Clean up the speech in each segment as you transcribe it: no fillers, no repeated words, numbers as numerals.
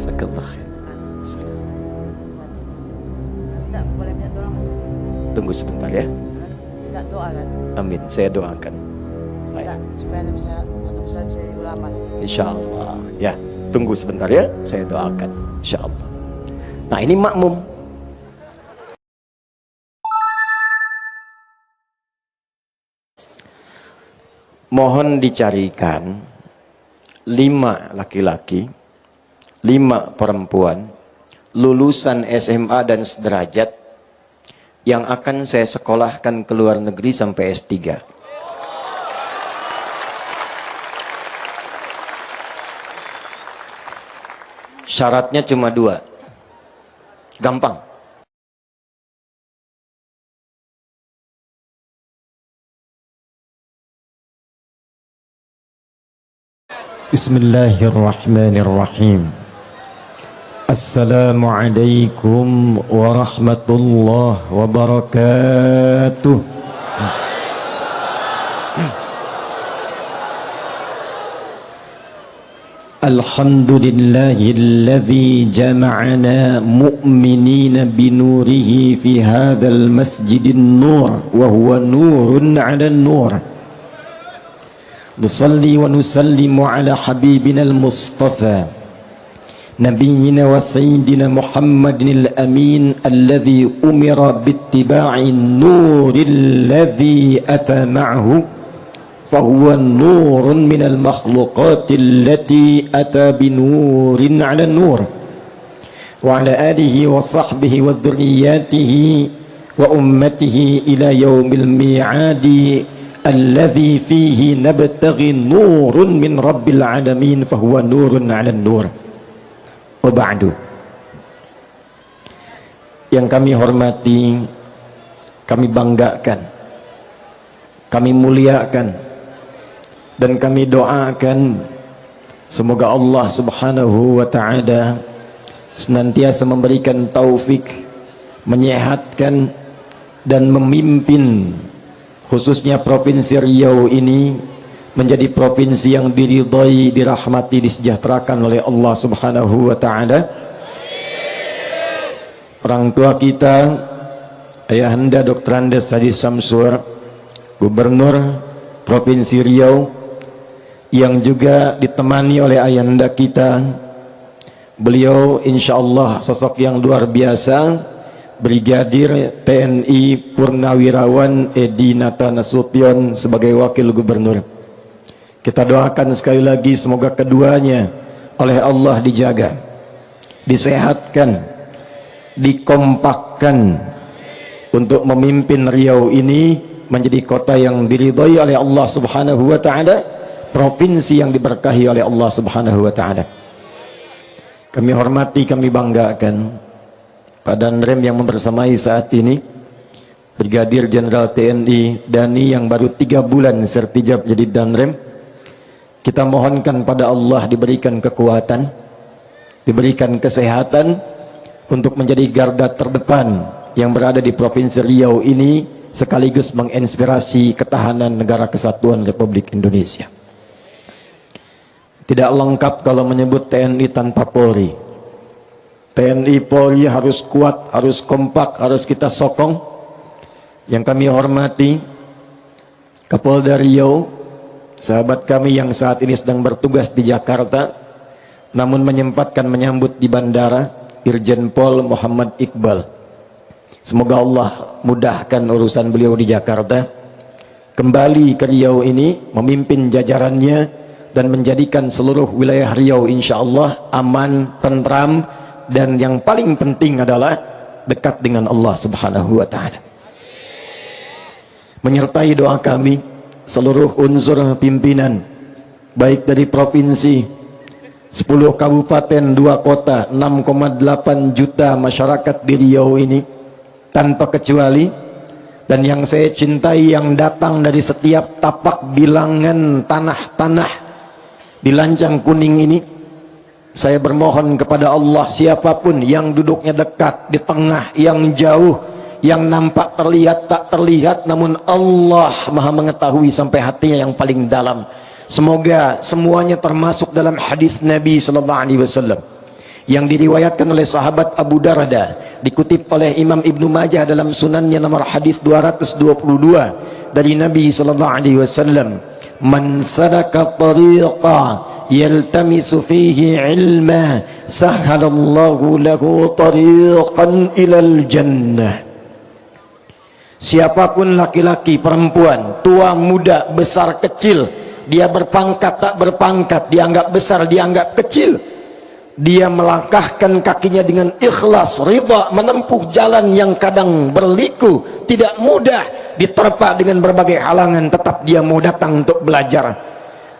Jazakallah khair. Tidak boleh minta doa Mas. Tunggu sebentar ya. Tidak doa kan? Amin. Saya doakan. Baik. Tidak, supaya Anda bisa atau bisa jadi ulama kan? Insya Allah. Ya, tunggu sebentar ya. Saya doakan. Insya Allah. Nah, ini makmum. Mohon dicarikan 5 laki-laki, 5 perempuan, lulusan SMA dan sederajat yang akan saya sekolahkan ke luar negeri sampai S3. Syaratnya cuma 2. Gampang. Bismillahirrahmanirrahim. Assalamualaikum warahmatullahi wabarakatuh. Alhamdulillahilladzi jama'ana mu'minina binurihi fi hadzal masjidin nur wa huwa nurun 'ala nur. Nusalli wa nusallimu ala habibina al-mustafa nabiyyina wa sayyidina Muhammadin al-amin alladhi umira bittiba'i nuril ladhi ata ma'ahu fahuwa nurun minal makhluqati allati ata binurin ala nur wa ala alihi wa sahbihi wa dhurriyyatihi wa ummatihi ila yaumil mi'adi alladhi fihi nabtaghi nurun min rabbil alamin fahuwa nurun 'ala nur. Wa ba'du. Yang kami hormati, kami banggakan, kami muliakan, dan kami doakan semoga Allah Subhanahu wa ta'ala senantiasa memberikan taufik, menyehatkan dan memimpin khususnya Provinsi Riau ini menjadi provinsi yang diridhai, dirahmati, disejahterakan oleh Allah Subhanahu wa ta'ala. Orang tua kita, Ayahanda Dr. Andes Haji Samsur, Gubernur Provinsi Riau, yang juga ditemani oleh ayahanda kita. Beliau insya Allah sosok yang luar biasa, Brigadir TNI Purnawirawan Edi Nata Nasution sebagai Wakil Gubernur. Kita doakan sekali lagi semoga keduanya oleh Allah dijaga, disehatkan, dikompakkan untuk memimpin Riau ini menjadi kota yang diridhai oleh Allah Subhanahu wa ta'ala, provinsi yang diberkahi oleh Allah Subhanahu wa ta'ala. Kami hormati, kami banggakan Pak Danrem yang membersamai saat ini, Brigadir Jenderal TNI Dani yang baru 3 bulan sertijab jadi Danrem. Kita mohonkan pada Allah diberikan kekuatan, diberikan kesehatan untuk menjadi garda terdepan yang berada di Provinsi Riau ini, sekaligus menginspirasi ketahanan Negara Kesatuan Republik Indonesia. Tidak lengkap kalau menyebut TNI tanpa Polri. TNI Polri harus kuat, harus kompak, harus kita sokong. Yang kami hormati Kapolda Riau, sahabat kami yang saat ini sedang bertugas di Jakarta namun menyempatkan menyambut di bandara, Irjen Pol Muhammad Iqbal. Semoga Allah mudahkan urusan beliau di Jakarta, kembali ke Riau ini memimpin jajarannya dan menjadikan seluruh wilayah Riau insya Allah aman, tentram, dan yang paling penting adalah dekat dengan Allah Subhanahu wa ta'ala. Menyertai doa kami seluruh unsur pimpinan, baik dari provinsi, 10 kabupaten, 2 kota, 6,8 juta masyarakat di Riau ini tanpa kecuali, dan yang saya cintai yang datang dari setiap tapak bilangan tanah-tanah di Lancang Kuning ini. Saya bermohon kepada Allah, siapapun yang duduknya dekat, di tengah, yang jauh, yang nampak terlihat tak terlihat, namun Allah Maha mengetahui sampai hatinya yang paling dalam. Semoga semuanya termasuk dalam hadis Nabi sallallahu alaihi wasallam yang diriwayatkan oleh sahabat Abu Darda, dikutip oleh Imam Ibnu Majah dalam sunannya nomor hadis 222 dari Nabi sallallahu alaihi wasallam, man salaka tariqa yaltamisu fihi ilma sahalallahu lahu tariqan ilal jannah. Siapapun laki-laki, perempuan, tua, muda, besar, kecil, dia berpangkat, tak berpangkat, dianggap besar, dianggap kecil, dia melangkahkan kakinya dengan ikhlas, ridha, menempuh jalan yang kadang berliku, tidak mudah, diterpa dengan berbagai halangan, tetap dia mau datang untuk belajar.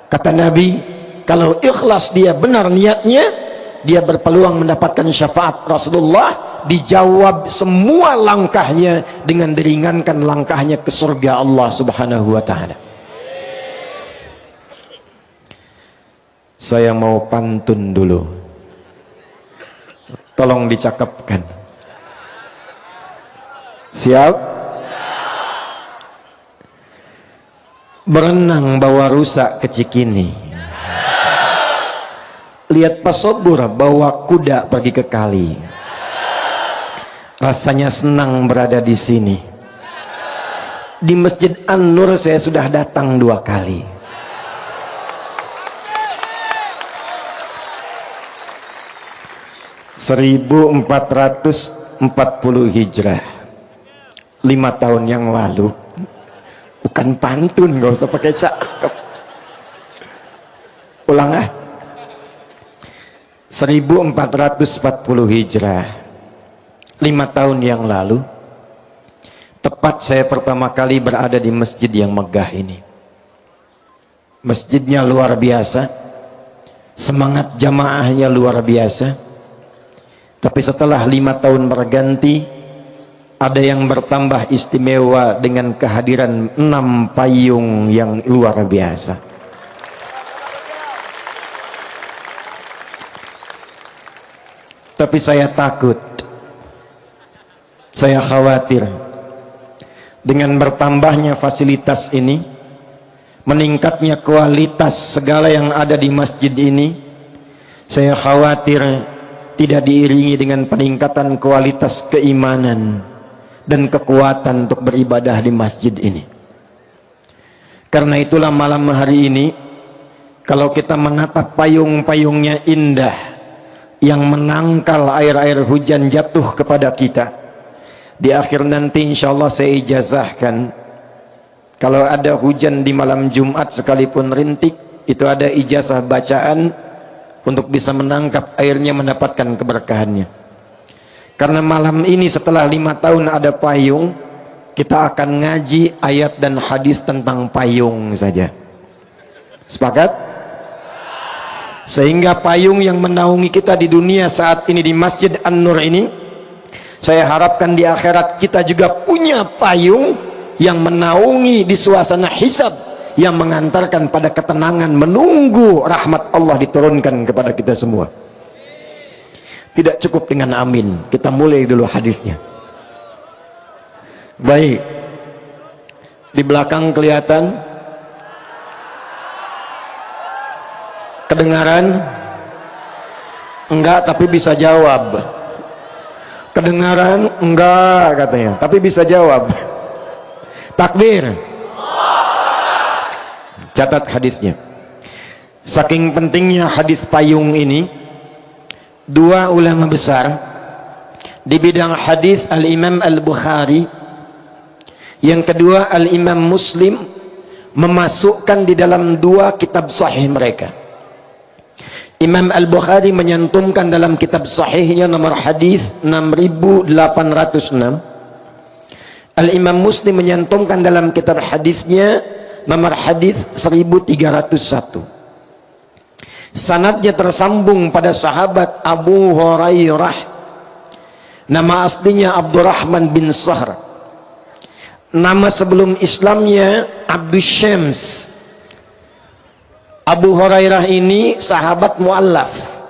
Kata Nabi, kalau ikhlas dia benar niatnya, dia berpeluang mendapatkan syafaat Rasulullah, dijawab semua langkahnya dengan diringankan langkahnya ke surga Allah Subhanahu wa taala. Saya mau pantun dulu. Tolong dicakapkan. Siap? Berenang bawa rusa ke Cikini. Lihat pasobur bawa kuda pergi ke kali. Rasanya senang berada di sini. Di Masjid An-Nur saya sudah datang 2 kali. (1440 Hijrah), 5 tahun yang lalu. Bukan pantun, gak usah pakai cakep. Ulang ah. 1440 Hijrah, 5 tahun yang lalu, tepat saya pertama kali berada di masjid yang megah ini. Masjidnya luar biasa, semangat jamaahnya luar biasa. Tapi setelah 5 tahun berganti, ada yang bertambah istimewa dengan kehadiran 6 payung yang luar biasa. Tapi saya takut, saya khawatir dengan bertambahnya fasilitas ini, meningkatnya kualitas segala yang ada di masjid ini. Saya khawatir tidak diiringi dengan peningkatan kualitas keimanan dan kekuatan untuk beribadah di masjid ini. Karena itulah malam hari ini, kalau kita menatap payung-payungnya indah yang menangkal air-air hujan jatuh kepada kita, di akhir nanti insya Allah saya ijazahkan, kalau ada hujan di malam Jumat sekalipun rintik, itu ada ijazah bacaan untuk bisa menangkap airnya, mendapatkan keberkahannya. Karena malam ini setelah 5 tahun ada payung, kita akan ngaji ayat dan hadis tentang payung saja. Sepakat? Sehingga payung yang menaungi kita di dunia saat ini di Masjid An-Nur ini, saya harapkan di akhirat kita juga punya payung yang menaungi di suasana hisab, yang mengantarkan pada ketenangan, menunggu rahmat Allah diturunkan kepada kita semua. Tidak cukup dengan amin, kita mulai dulu hadisnya. Baik, di belakang kelihatan, kedengaran? Enggak, tapi bisa jawab. Kedengaran? Enggak katanya, tapi bisa jawab. Takbir. Catat hadisnya. Saking pentingnya hadis payung ini, 2 ulama besar di bidang hadis, Al-Imam Al-Bukhari, yang kedua Al-Imam Muslim, memasukkan di dalam 2 kitab sahih mereka. Imam Al-Bukhari menyantumkan dalam kitab sahihnya nomor hadis 6806. Al-Imam Muslim menyantumkan dalam kitab hadisnya nomor hadis 1301. Sanadnya tersambung pada sahabat Abu Hurairah, nama aslinya Abdurrahman bin Sahr, nama sebelum Islamnya Abdus Syams. Abu Hurairah ini sahabat mu'allaf.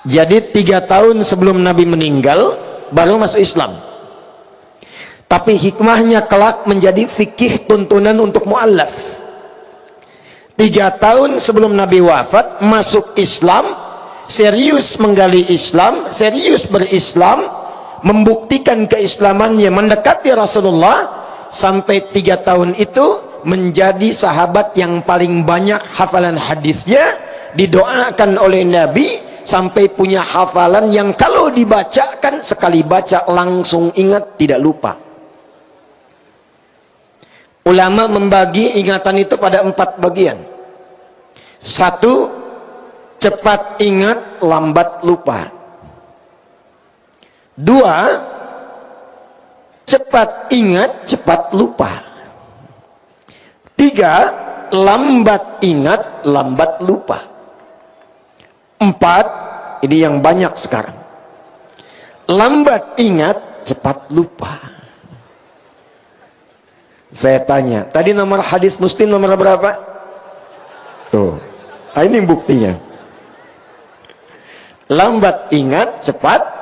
Jadi 3 tahun sebelum Nabi meninggal baru masuk Islam. Tapi hikmahnya kelak menjadi fikih tuntunan untuk mu'allaf. 3 tahun sebelum Nabi wafat masuk Islam, serius menggali Islam, serius berislam, membuktikan keislamannya, mendekati Rasulullah, sampai 3 tahun itu menjadi sahabat yang paling banyak hafalan hadisnya, didoakan oleh Nabi, sampai punya hafalan yang kalau dibacakan sekali baca langsung ingat, tidak lupa. Ulama membagi ingatan itu pada 4 bagian. 1, cepat ingat, lambat lupa. 2, cepat ingat, cepat lupa. 3, lambat ingat, lambat lupa. 4, ini yang banyak sekarang, lambat ingat, cepat lupa. Saya tanya, tadi nomor hadis Muslim nomor berapa? Tuh, nah ini buktinya. Lambat ingat, cepat.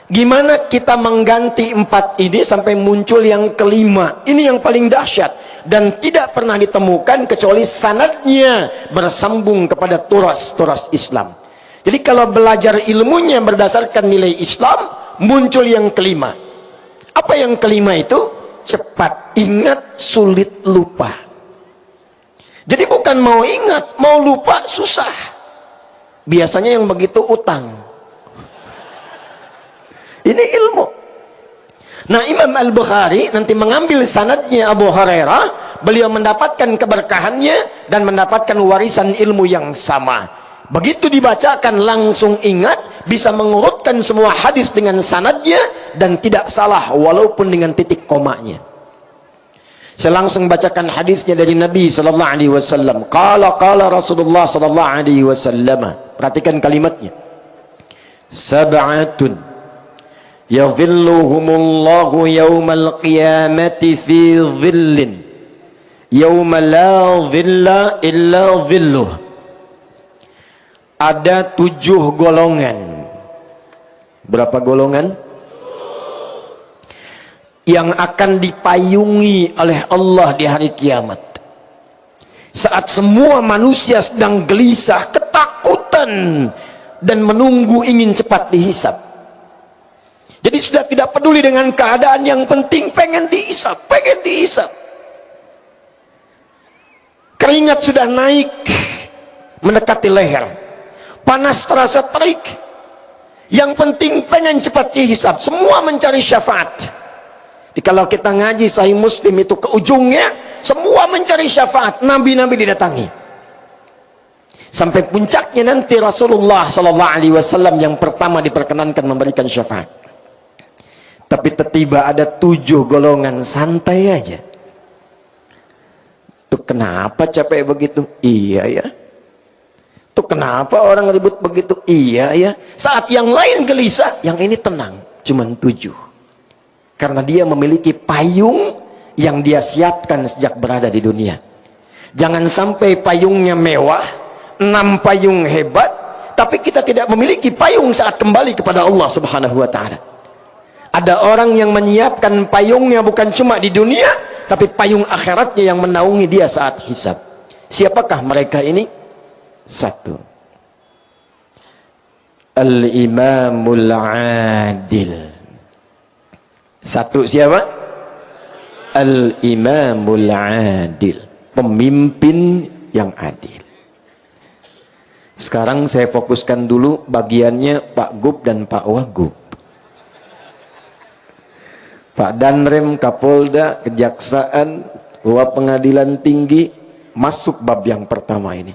Gimana kita mengganti 4 ini sampai muncul yang kelima? Ini yang paling dahsyat dan tidak pernah ditemukan kecuali sanadnya bersambung kepada turas Islam. Jadi kalau belajar ilmunya berdasarkan nilai Islam, muncul yang kelima. Apa yang kelima itu? Cepat ingat, sulit lupa. Jadi bukan mau ingat, mau lupa susah. Biasanya yang begitu utang. Ini ilmu. Nah, Imam Al-Bukhari nanti mengambil sanadnya Abu Hurairah, beliau mendapatkan keberkahannya dan mendapatkan warisan ilmu yang sama. Begitu dibacakan langsung ingat, bisa mengurutkan semua hadis dengan sanadnya dan tidak salah walaupun dengan titik komanya. Saya langsung bacakan hadisnya dari Nabi sallallahu alaihi wasallam. Qala Rasulullah sallallahu alaihi wasallam. Perhatikan kalimatnya. Sab'atun yadhilluhumullahu yawmal qiyamati fi dhillin yawma la dhilla illa dhilluh. Ada 7 golongan. Berapa golongan? Yang akan dipayungi oleh Allah di hari kiamat. Saat semua manusia sedang gelisah, ketakutan dan menunggu ingin cepat dihisap. Jadi sudah tidak peduli dengan keadaan, yang penting pengen dihisap, pengen dihisap. Keringat sudah naik mendekati leher, panas terasa terik. Yang penting pengen cepat dihisap. Semua mencari syafaat. Jadi kalau kita ngaji Sahih Muslim itu ke ujungnya semua mencari syafaat, nabi-nabi didatangi. Sampai puncaknya nanti Rasulullah sallallahu alaihi wasallam yang pertama diperkenankan memberikan syafaat. Tapi tiba ada 7 golongan santai aja. Tuh kenapa capek begitu? Iya ya. Tuh kenapa orang ribut begitu? Iya ya. Saat yang lain gelisah, yang ini tenang. Cuman 7. Karena dia memiliki payung yang dia siapkan sejak berada di dunia. Jangan sampai payungnya mewah, 6 payung hebat, tapi kita tidak memiliki payung saat kembali kepada Allah Subhanahu wa taala. Ada orang yang menyiapkan payungnya bukan cuma di dunia, tapi payung akhiratnya yang menaungi dia saat hisab. Siapakah mereka ini? 1. Al-Imamul Adil. 1 siapa? Al-Imamul Adil. Pemimpin yang adil. Sekarang saya fokuskan dulu bagiannya Pak Gub dan Pak Wagub. Pak Danrem, Kapolda, Kejaksaan, Ketua Pengadilan Tinggi, masuk bab yang pertama ini.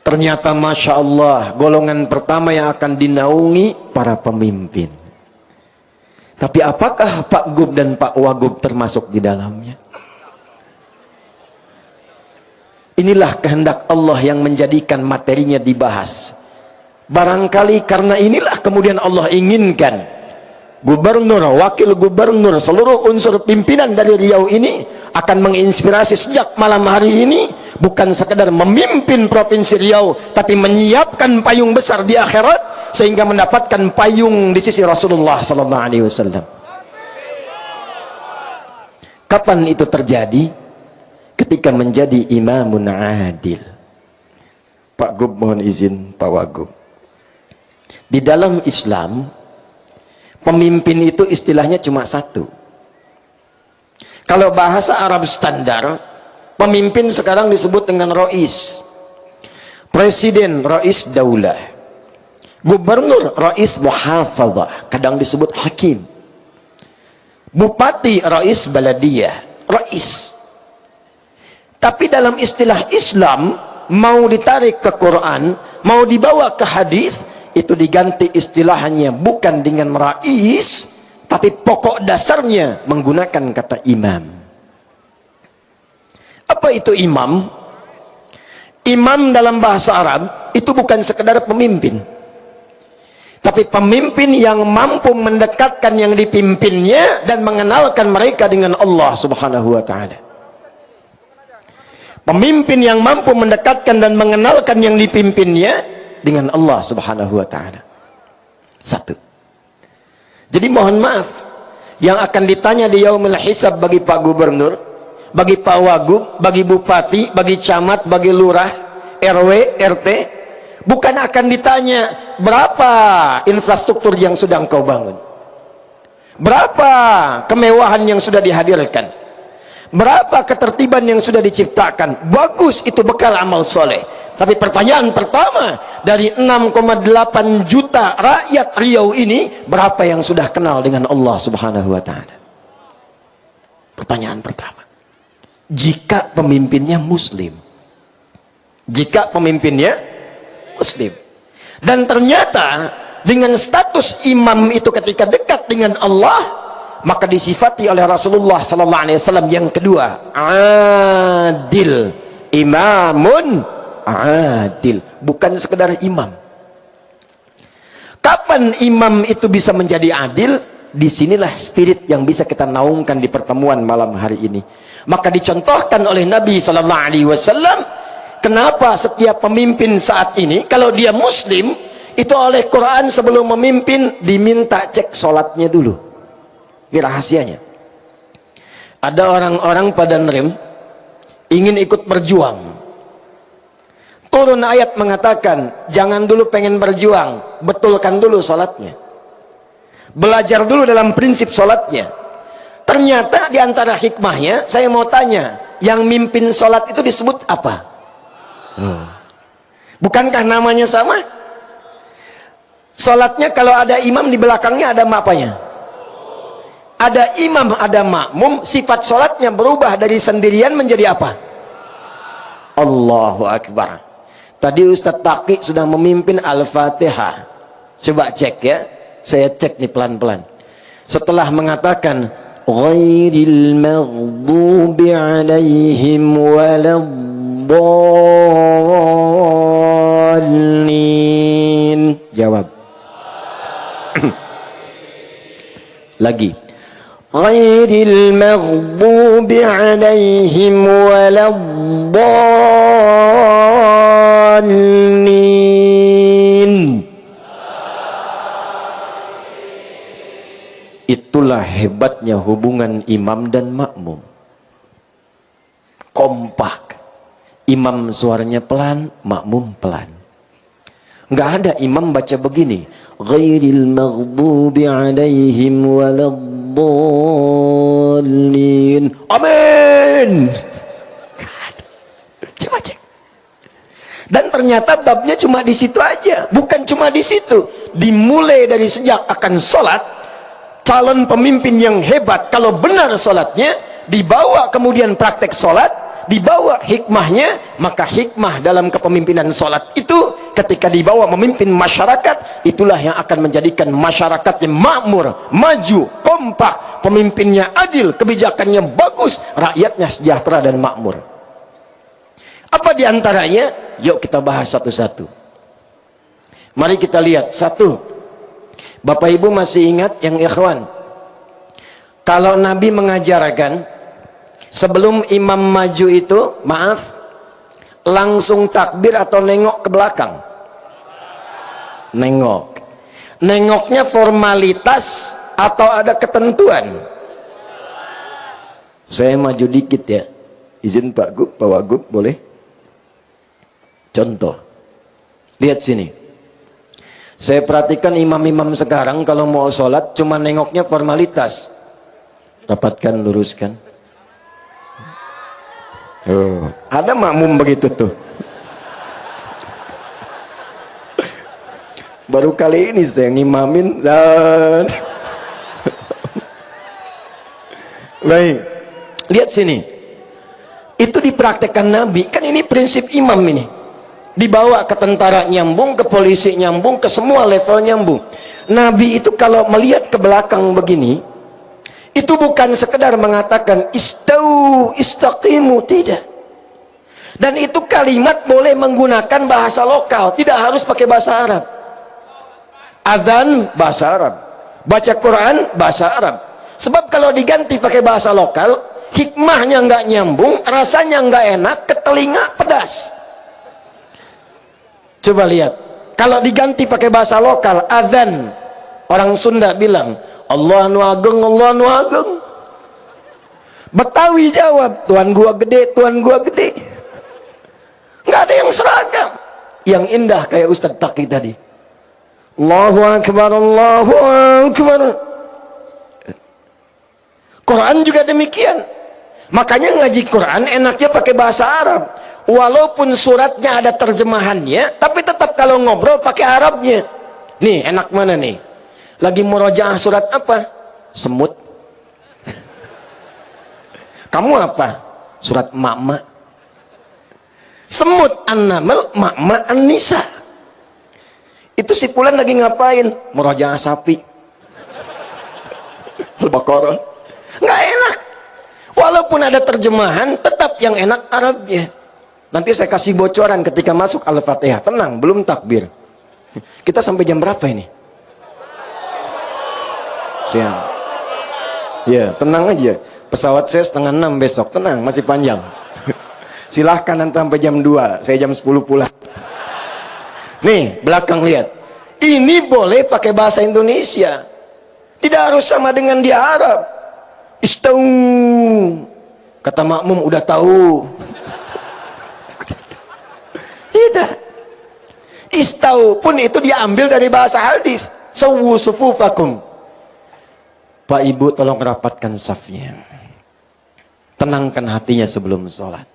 Ternyata Masya Allah, golongan pertama yang akan dinaungi para pemimpin. Tapi apakah Pak Gub dan Pak Wagub termasuk di dalamnya? Inilah kehendak Allah yang menjadikan materinya dibahas. Barangkali karena inilah kemudian Allah inginkan gubernur, wakil gubernur, seluruh unsur pimpinan dari Riau ini akan menginspirasi sejak malam hari ini, bukan sekedar memimpin Provinsi Riau, tapi menyiapkan payung besar di akhirat sehingga mendapatkan payung di sisi Rasulullah sallallahu alaihi wasallam. Kapan itu terjadi? Ketika menjadi imamun adil. Pak Gub mohon izin, Pak Wagub. Di dalam Islam, pemimpin itu istilahnya cuma satu. Kalau bahasa Arab standar, pemimpin sekarang disebut dengan Rais. Presiden, Rais Daulah. Gubernur, Rais Muhafadzah, kadang disebut Hakim. Bupati, Rais Baladiyah, Rais. Tapi dalam istilah Islam, mau ditarik ke Quran, mau dibawa ke hadis, itu diganti istilahnya bukan dengan Rais, tapi pokok dasarnya menggunakan kata imam. Apa itu imam? Imam dalam bahasa Arab itu bukan sekedar pemimpin, tapi pemimpin yang mampu mendekatkan yang dipimpinnya dan mengenalkan mereka dengan Allah Subhanahu wa ta'ala. Pemimpin yang mampu mendekatkan dan mengenalkan yang dipimpinnya dengan Allah Subhanahu wa ta'ala. Satu. Jadi mohon maaf, yang akan ditanya di yaumil hisab bagi Pak Gubernur, bagi Pak Wagub, bagi Bupati, bagi Camat, bagi Lurah, RW, RT, bukan akan ditanya berapa infrastruktur yang sudah engkau bangun, berapa kemewahan yang sudah dihadirkan, berapa ketertiban yang sudah diciptakan. Bagus, itu bekal amal soleh. Tapi pertanyaan pertama dari 6,8 juta rakyat Riau ini, berapa yang sudah kenal dengan Allah Subhanahu wa ta'ala? Pertanyaan pertama. Jika pemimpinnya Muslim, jika pemimpinnya Muslim, dan ternyata dengan status imam itu ketika dekat dengan Allah, maka disifati oleh Rasulullah sallallahu alaihi wasallam yang kedua, adil, imamun adil, bukan sekedar imam. Kapan imam itu bisa menjadi adil? Disinilah spirit yang bisa kita naungkan di pertemuan malam hari ini. Maka dicontohkan oleh Nabi sallallahu alaihi wasallam, kenapa setiap pemimpin saat ini kalau dia Muslim itu oleh Quran sebelum memimpin diminta cek sholatnya dulu. Ini rahasianya. Ada orang-orang pada nerem ingin ikut berjuang, turun ayat mengatakan jangan dulu pengen berjuang, betulkan dulu sholatnya, belajar dulu dalam prinsip sholatnya. Ternyata diantara hikmahnya, saya mau tanya, yang mimpin sholat itu disebut apa? Bukankah namanya sama? Sholatnya kalau ada imam di belakangnya ada apanya? Ada imam, ada makmum, sifat sholatnya berubah dari sendirian menjadi apa? Allahu Akbar. Tadi Ustadz Taqi sudah memimpin Al-Fatihah. Coba cek ya, saya cek nih pelan-pelan. Setelah mengatakan ghairil maghdubi alaihim waladdallin, jawab. Lagi, ghairil maghdubi alaihim waladdallin. Itulah hebatnya hubungan imam dan makmum. Kompak. Imam suaranya pelan, makmum pelan. Nggak ada imam baca begini, ghairil maghdubi alaihim waladdallin, amin. Coba cek. Dan ternyata babnya cuma di situ aja, bukan cuma di situ. Dimulai dari sejak akan sholat, calon pemimpin yang hebat kalau benar sholatnya, dibawa kemudian praktek sholat, dibawa hikmahnya. Maka hikmah dalam kepemimpinan sholat itu ketika dibawa memimpin masyarakat, itulah yang akan menjadikan masyarakatnya makmur, maju, kompak, pemimpinnya adil, kebijakannya bagus, rakyatnya sejahtera dan makmur. Apa diantaranya? Yuk kita bahas satu-satu. Mari kita lihat. Satu, Bapak Ibu masih ingat yang ikhwan, kalau Nabi mengajarkan sebelum imam maju itu, maaf, langsung takbir atau nengok ke belakang? Nengok. Nengoknya formalitas atau ada ketentuan? Saya maju dikit ya, izin Pak Gub, Pak Wagub boleh? Contoh, Lihat sini. Saya perhatikan imam-imam sekarang kalau mau sholat cuma nengoknya formalitas. Rapatkan, luruskan. Oh, ada makmum begitu tuh. Baru kali ini saya ngimamin dan baik. Lihat sini. Itu dipraktekkan Nabi. Kan ini prinsip imam ini. Dibawa ke tentara nyambung, ke polisi nyambung, ke semua level nyambung. Nabi itu kalau melihat ke belakang begini, itu bukan sekedar mengatakan istau, istaqimu, tidak. Dan itu kalimat boleh menggunakan bahasa lokal, tidak harus pakai bahasa Arab. Azan bahasa Arab, baca Quran bahasa Arab. Sebab kalau diganti pakai bahasa lokal, hikmahnya nggak nyambung, rasanya nggak enak, ke telinga pedas. Coba lihat, kalau diganti pakai bahasa lokal, azan, orang Sunda bilang Allah nu ageng, Allah nu ageng. Betawi jawab, Tuhan gua gede, Tuhan gua gede. Nggak ada yang seragam. Yang indah kayak Ustadz Taki tadi, Allahu Akbar, Allahu Akbar. Quran juga demikian. Makanya ngaji Quran enaknya pakai bahasa Arab. Walaupun suratnya ada terjemahannya, tapi tetap kalau ngobrol pakai Arabnya. Nih, enak mana nih? Lagi murojaah surat apa? Semut. Kamu apa? Surat Ma'ma. Semut An-Naml, Ma'ma An-Nisa. Itu si Fulan lagi ngapain? Murojaah sapi. Al-Baqarah. Nggak enak. Walaupun ada terjemahan, tetap yang enak Arabnya. Nanti saya kasih bocoran ketika masuk Al-Fatihah. Tenang, belum takbir. Kita sampai jam berapa ini? Siang. Ya, tenang aja. Pesawat saya 5:30 besok. Tenang, masih panjang. Silahkan nanti sampai jam 2. Saya jam 10 pulang. Nih, belakang lihat. Ini boleh pakai bahasa Indonesia. Tidak harus sama dengan di Arab. Istau. Kata makmum udah tahu. Tidak. Istau pun itu diambil dari bahasa hadis. Sawu sufufakum. Pak Ibu tolong rapatkan safnya. Tenangkan hatinya sebelum sholat.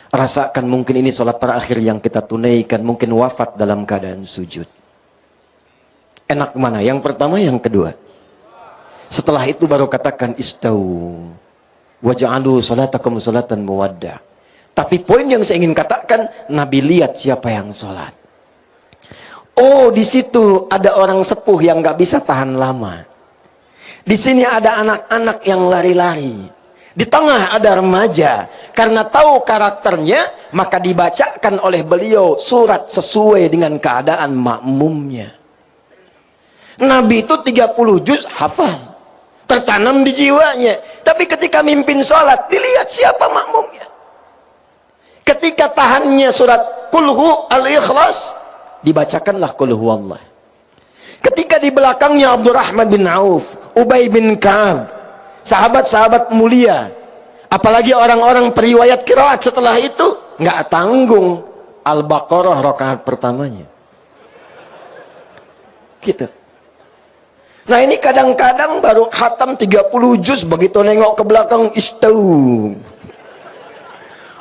Rasakan mungkin ini sholat terakhir yang kita tunaikan. Mungkin wafat dalam keadaan sujud. Enak mana? Yang pertama, yang kedua. Setelah itu baru katakan istau. Waja'alu sholatakum sholatan muwadda. Tapi poin yang saya ingin katakan, Nabi lihat siapa yang sholat. Oh, di situ ada orang sepuh yang gak bisa tahan lama. Di sini ada anak-anak yang lari-lari. Di tengah ada remaja. Karena tahu karakternya, maka dibacakan oleh beliau surat sesuai dengan keadaan makmumnya. Nabi itu 30 juz hafal. Tertanam di jiwanya. Tapi ketika mimpin sholat, dilihat siapa makmumnya. Ketika tahannya surat Kulhu Al-Ikhlas, dibacakanlah Kulhu Allah. Ketika di belakangnya Abdurrahman bin Auf, Ubay bin Ka'ab, sahabat-sahabat mulia, apalagi orang-orang periwayat qiraat setelah itu, nggak tanggung Al-Baqarah rakaat pertamanya. Gitu. Nah ini kadang-kadang baru khatam 30 juz, begitu nengok ke belakang istau.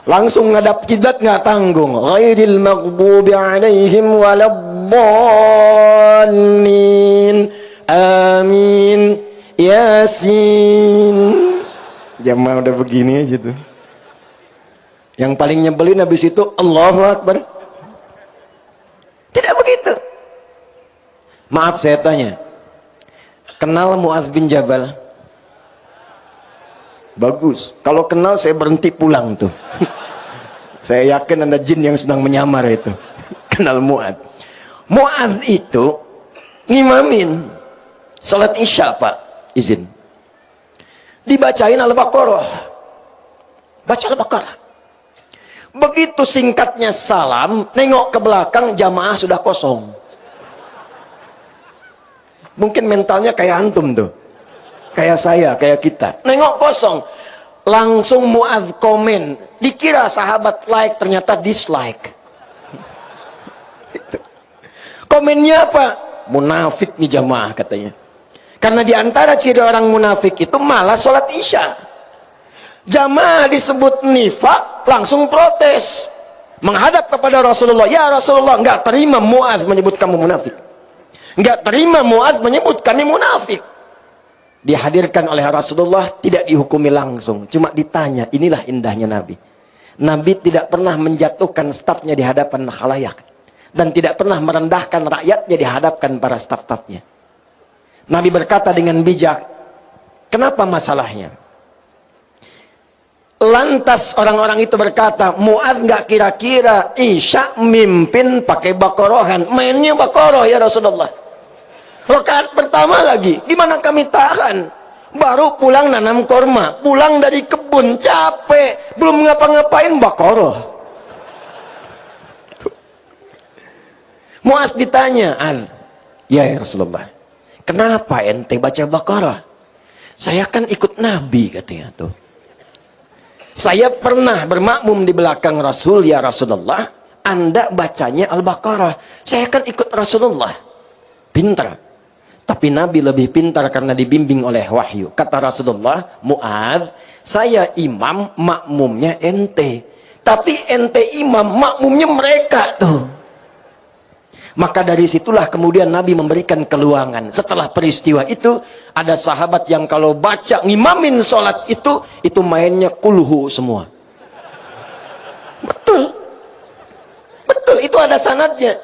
Langsung ngadap kiblat nggak tanggung. Ghairil maghdubi alaihim waladdallin. Amin. Yasin. Jamaah udah begini aja tuh. Yang paling nyebelin habis itu Allahu Akbar. Tidak begitu. Maaf saya tanya. Kenal Mu'adz bin Jabal? Bagus. Kalau kenal saya berhenti pulang tuh. Saya yakin ada jin yang sedang menyamar itu. Kenal Mu'adz. Mu'adz itu ngimamin salat Isya, Pak. Izin. Dibacain Al-Baqarah. Baca Al-Baqarah. Begitu singkatnya salam, nengok ke belakang, jamaah sudah kosong. Mungkin mentalnya kayak antum tuh. Kayak saya, kayak kita. Nengok kosong. Langsung Mu'adz komen. Dikira sahabat like, ternyata dislike. Itu. Komennya apa? Munafik nih jamaah katanya. Karena diantara ciri orang munafik itu malah sholat isya. Jamaah disebut nifak, langsung protes. Menghadap kepada Rasulullah. Ya Rasulullah, nggak terima Mu'adz menyebut kamu munafik. Nggak terima Mu'adz menyebut kami munafik. Dihadirkan oleh Rasulullah, tidak dihukumi langsung. Cuma ditanya, inilah indahnya Nabi. Nabi tidak pernah menjatuhkan stafnya di hadapan khalayak. Dan tidak pernah merendahkan rakyatnya di hadapan para staf-stafnya. Nabi berkata dengan bijak, kenapa masalahnya? Lantas orang-orang itu berkata, Mu'adz nggak kira-kira isya mimpin pakai bakorohan, mainnya bakoroh ya Rasulullah. Rakaat pertama lagi, gimana kami tahan? Baru pulang nanam korma, pulang dari kebun capek, belum ngapa-ngapain bakoroh. Mu'adz ditanya, ya Rasulullah, kenapa ente baca Baqarah? Saya kan ikut Nabi katanya tuh. Saya pernah bermakmum di belakang Rasul ya Rasulullah. Anda bacanya Al-Baqarah. Saya kan ikut Rasulullah. Pintar. Tapi Nabi lebih pintar karena dibimbing oleh wahyu. Kata Rasulullah, Mu'adz, saya imam, makmumnya ente. Tapi ente imam, makmumnya mereka tuh. Maka dari situlah kemudian Nabi memberikan keluangan. Setelah peristiwa itu, ada sahabat yang kalau baca ngimamin sholat itu mainnya kulhu semua. Betul. Betul, itu ada sanadnya.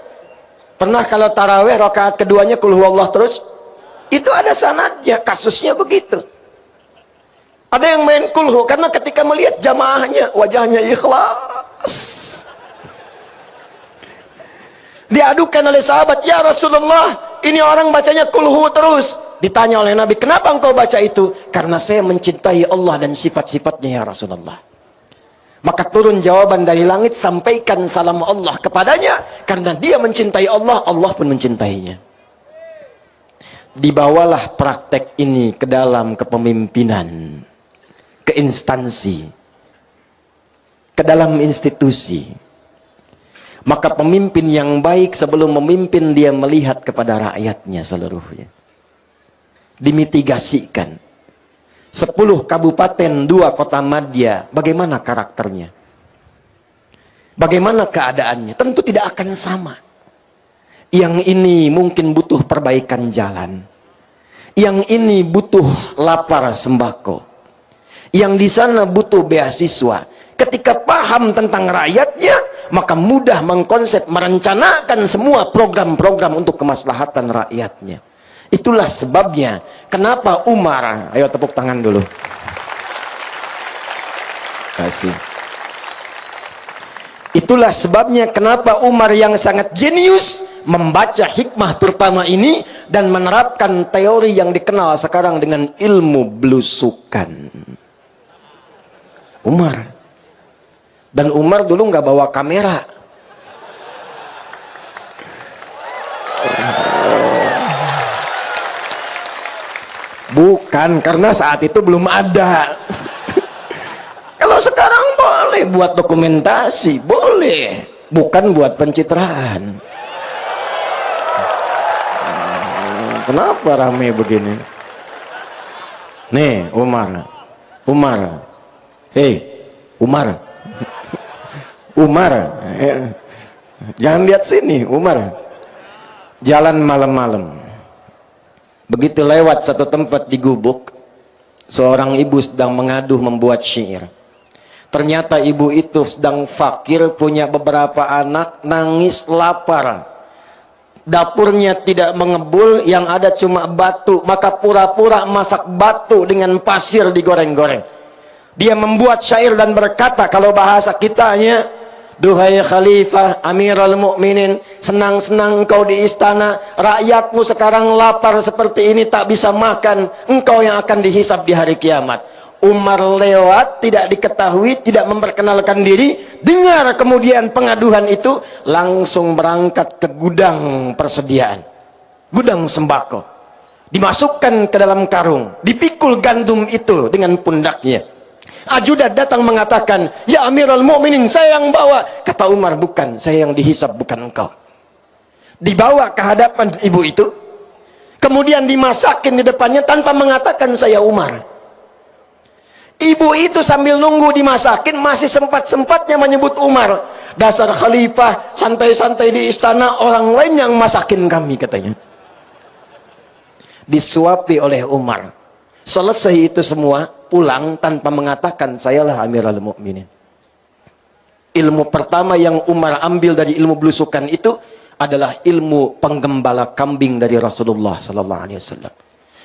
Pernah kalau taraweh rakaat keduanya kulhu Allah terus? Itu ada sanadnya, kasusnya begitu. Ada yang main kulhu, karena ketika melihat jamaahnya, wajahnya ikhlas. Diadukan oleh sahabat, ya Rasulullah, ini orang bacanya kulhu terus. Ditanya oleh Nabi, kenapa engkau baca itu? Karena saya mencintai Allah dan sifat-sifatnya ya Rasulullah. Maka turun jawaban dari langit, sampaikan salam Allah kepadanya. Karena dia mencintai Allah, Allah pun mencintainya. Dibawalah praktek ini ke dalam kepemimpinan, ke instansi, ke dalam institusi. Maka pemimpin yang baik sebelum memimpin dia melihat kepada rakyatnya seluruhnya. Dimitigasikan. 10 kabupaten, 2 kota madya, bagaimana karakternya? Bagaimana keadaannya? Tentu tidak akan sama. Yang ini mungkin butuh perbaikan jalan. Yang ini butuh lapar sembako. Yang di sana butuh beasiswa. Ketika paham tentang rakyatnya, maka mudah mengkonsep, merencanakan semua program-program untuk kemaslahatan rakyatnya. Itulah sebabnya kenapa Umar, ayo tepuk tangan dulu. Kasih. Itulah sebabnya kenapa Umar yang sangat jenius membaca hikmah pertama ini dan menerapkan teori yang dikenal sekarang dengan ilmu belusukan. Umar. Dan Umar dulu nggak bawa kamera. Bukan, karena saat itu belum ada. Kalau sekarang boleh buat dokumentasi, boleh. Bukan buat pencitraan. Kenapa rame begini? Nih, Umar. Hei, Umar. Umar, jangan lihat sini, Umar. Jalan malam-malam. Begitu lewat satu tempat di Gubuk, seorang ibu sedang mengaduh membuat syair. Ternyata ibu itu sedang fakir, punya beberapa anak, nangis lapar. Dapurnya tidak mengebul, yang ada cuma batu, maka pura-pura masak batu dengan pasir digoreng-goreng. Dia membuat syair dan berkata, kalau bahasa kitanya, duhai Khalifah Amirul Mukminin, senang-senang engkau di istana, rakyatmu sekarang lapar seperti ini tak bisa makan, engkau yang akan dihisab di hari kiamat. Umar lewat, tidak diketahui, tidak memperkenalkan diri, dengar kemudian pengaduhan itu, langsung berangkat ke gudang persediaan, gudang sembako, dimasukkan ke dalam karung, dipikul gandum itu dengan pundaknya. Ajudan datang mengatakan, ya Amirul Mukminin, saya yang bawa. Kata Umar, bukan, saya yang dihisab, bukan engkau. dibawa ke hadapan ibu itu, kemudian dimasakin di depannya tanpa mengatakan saya Umar. Ibu itu sambil nunggu dimasakin masih sempat-sempatnya menyebut Umar. Dasar khalifah, santai-santai di istana, orang lain yang masakin kami, katanya. Disuapi oleh Umar. Selesai itu semua, pulang tanpa mengatakan sayalah Amirul Mukminin. Ilmu pertama yang Umar ambil dari ilmu belusukan itu adalah ilmu penggembala kambing dari Rasulullah sallallahu alaihi wasallam.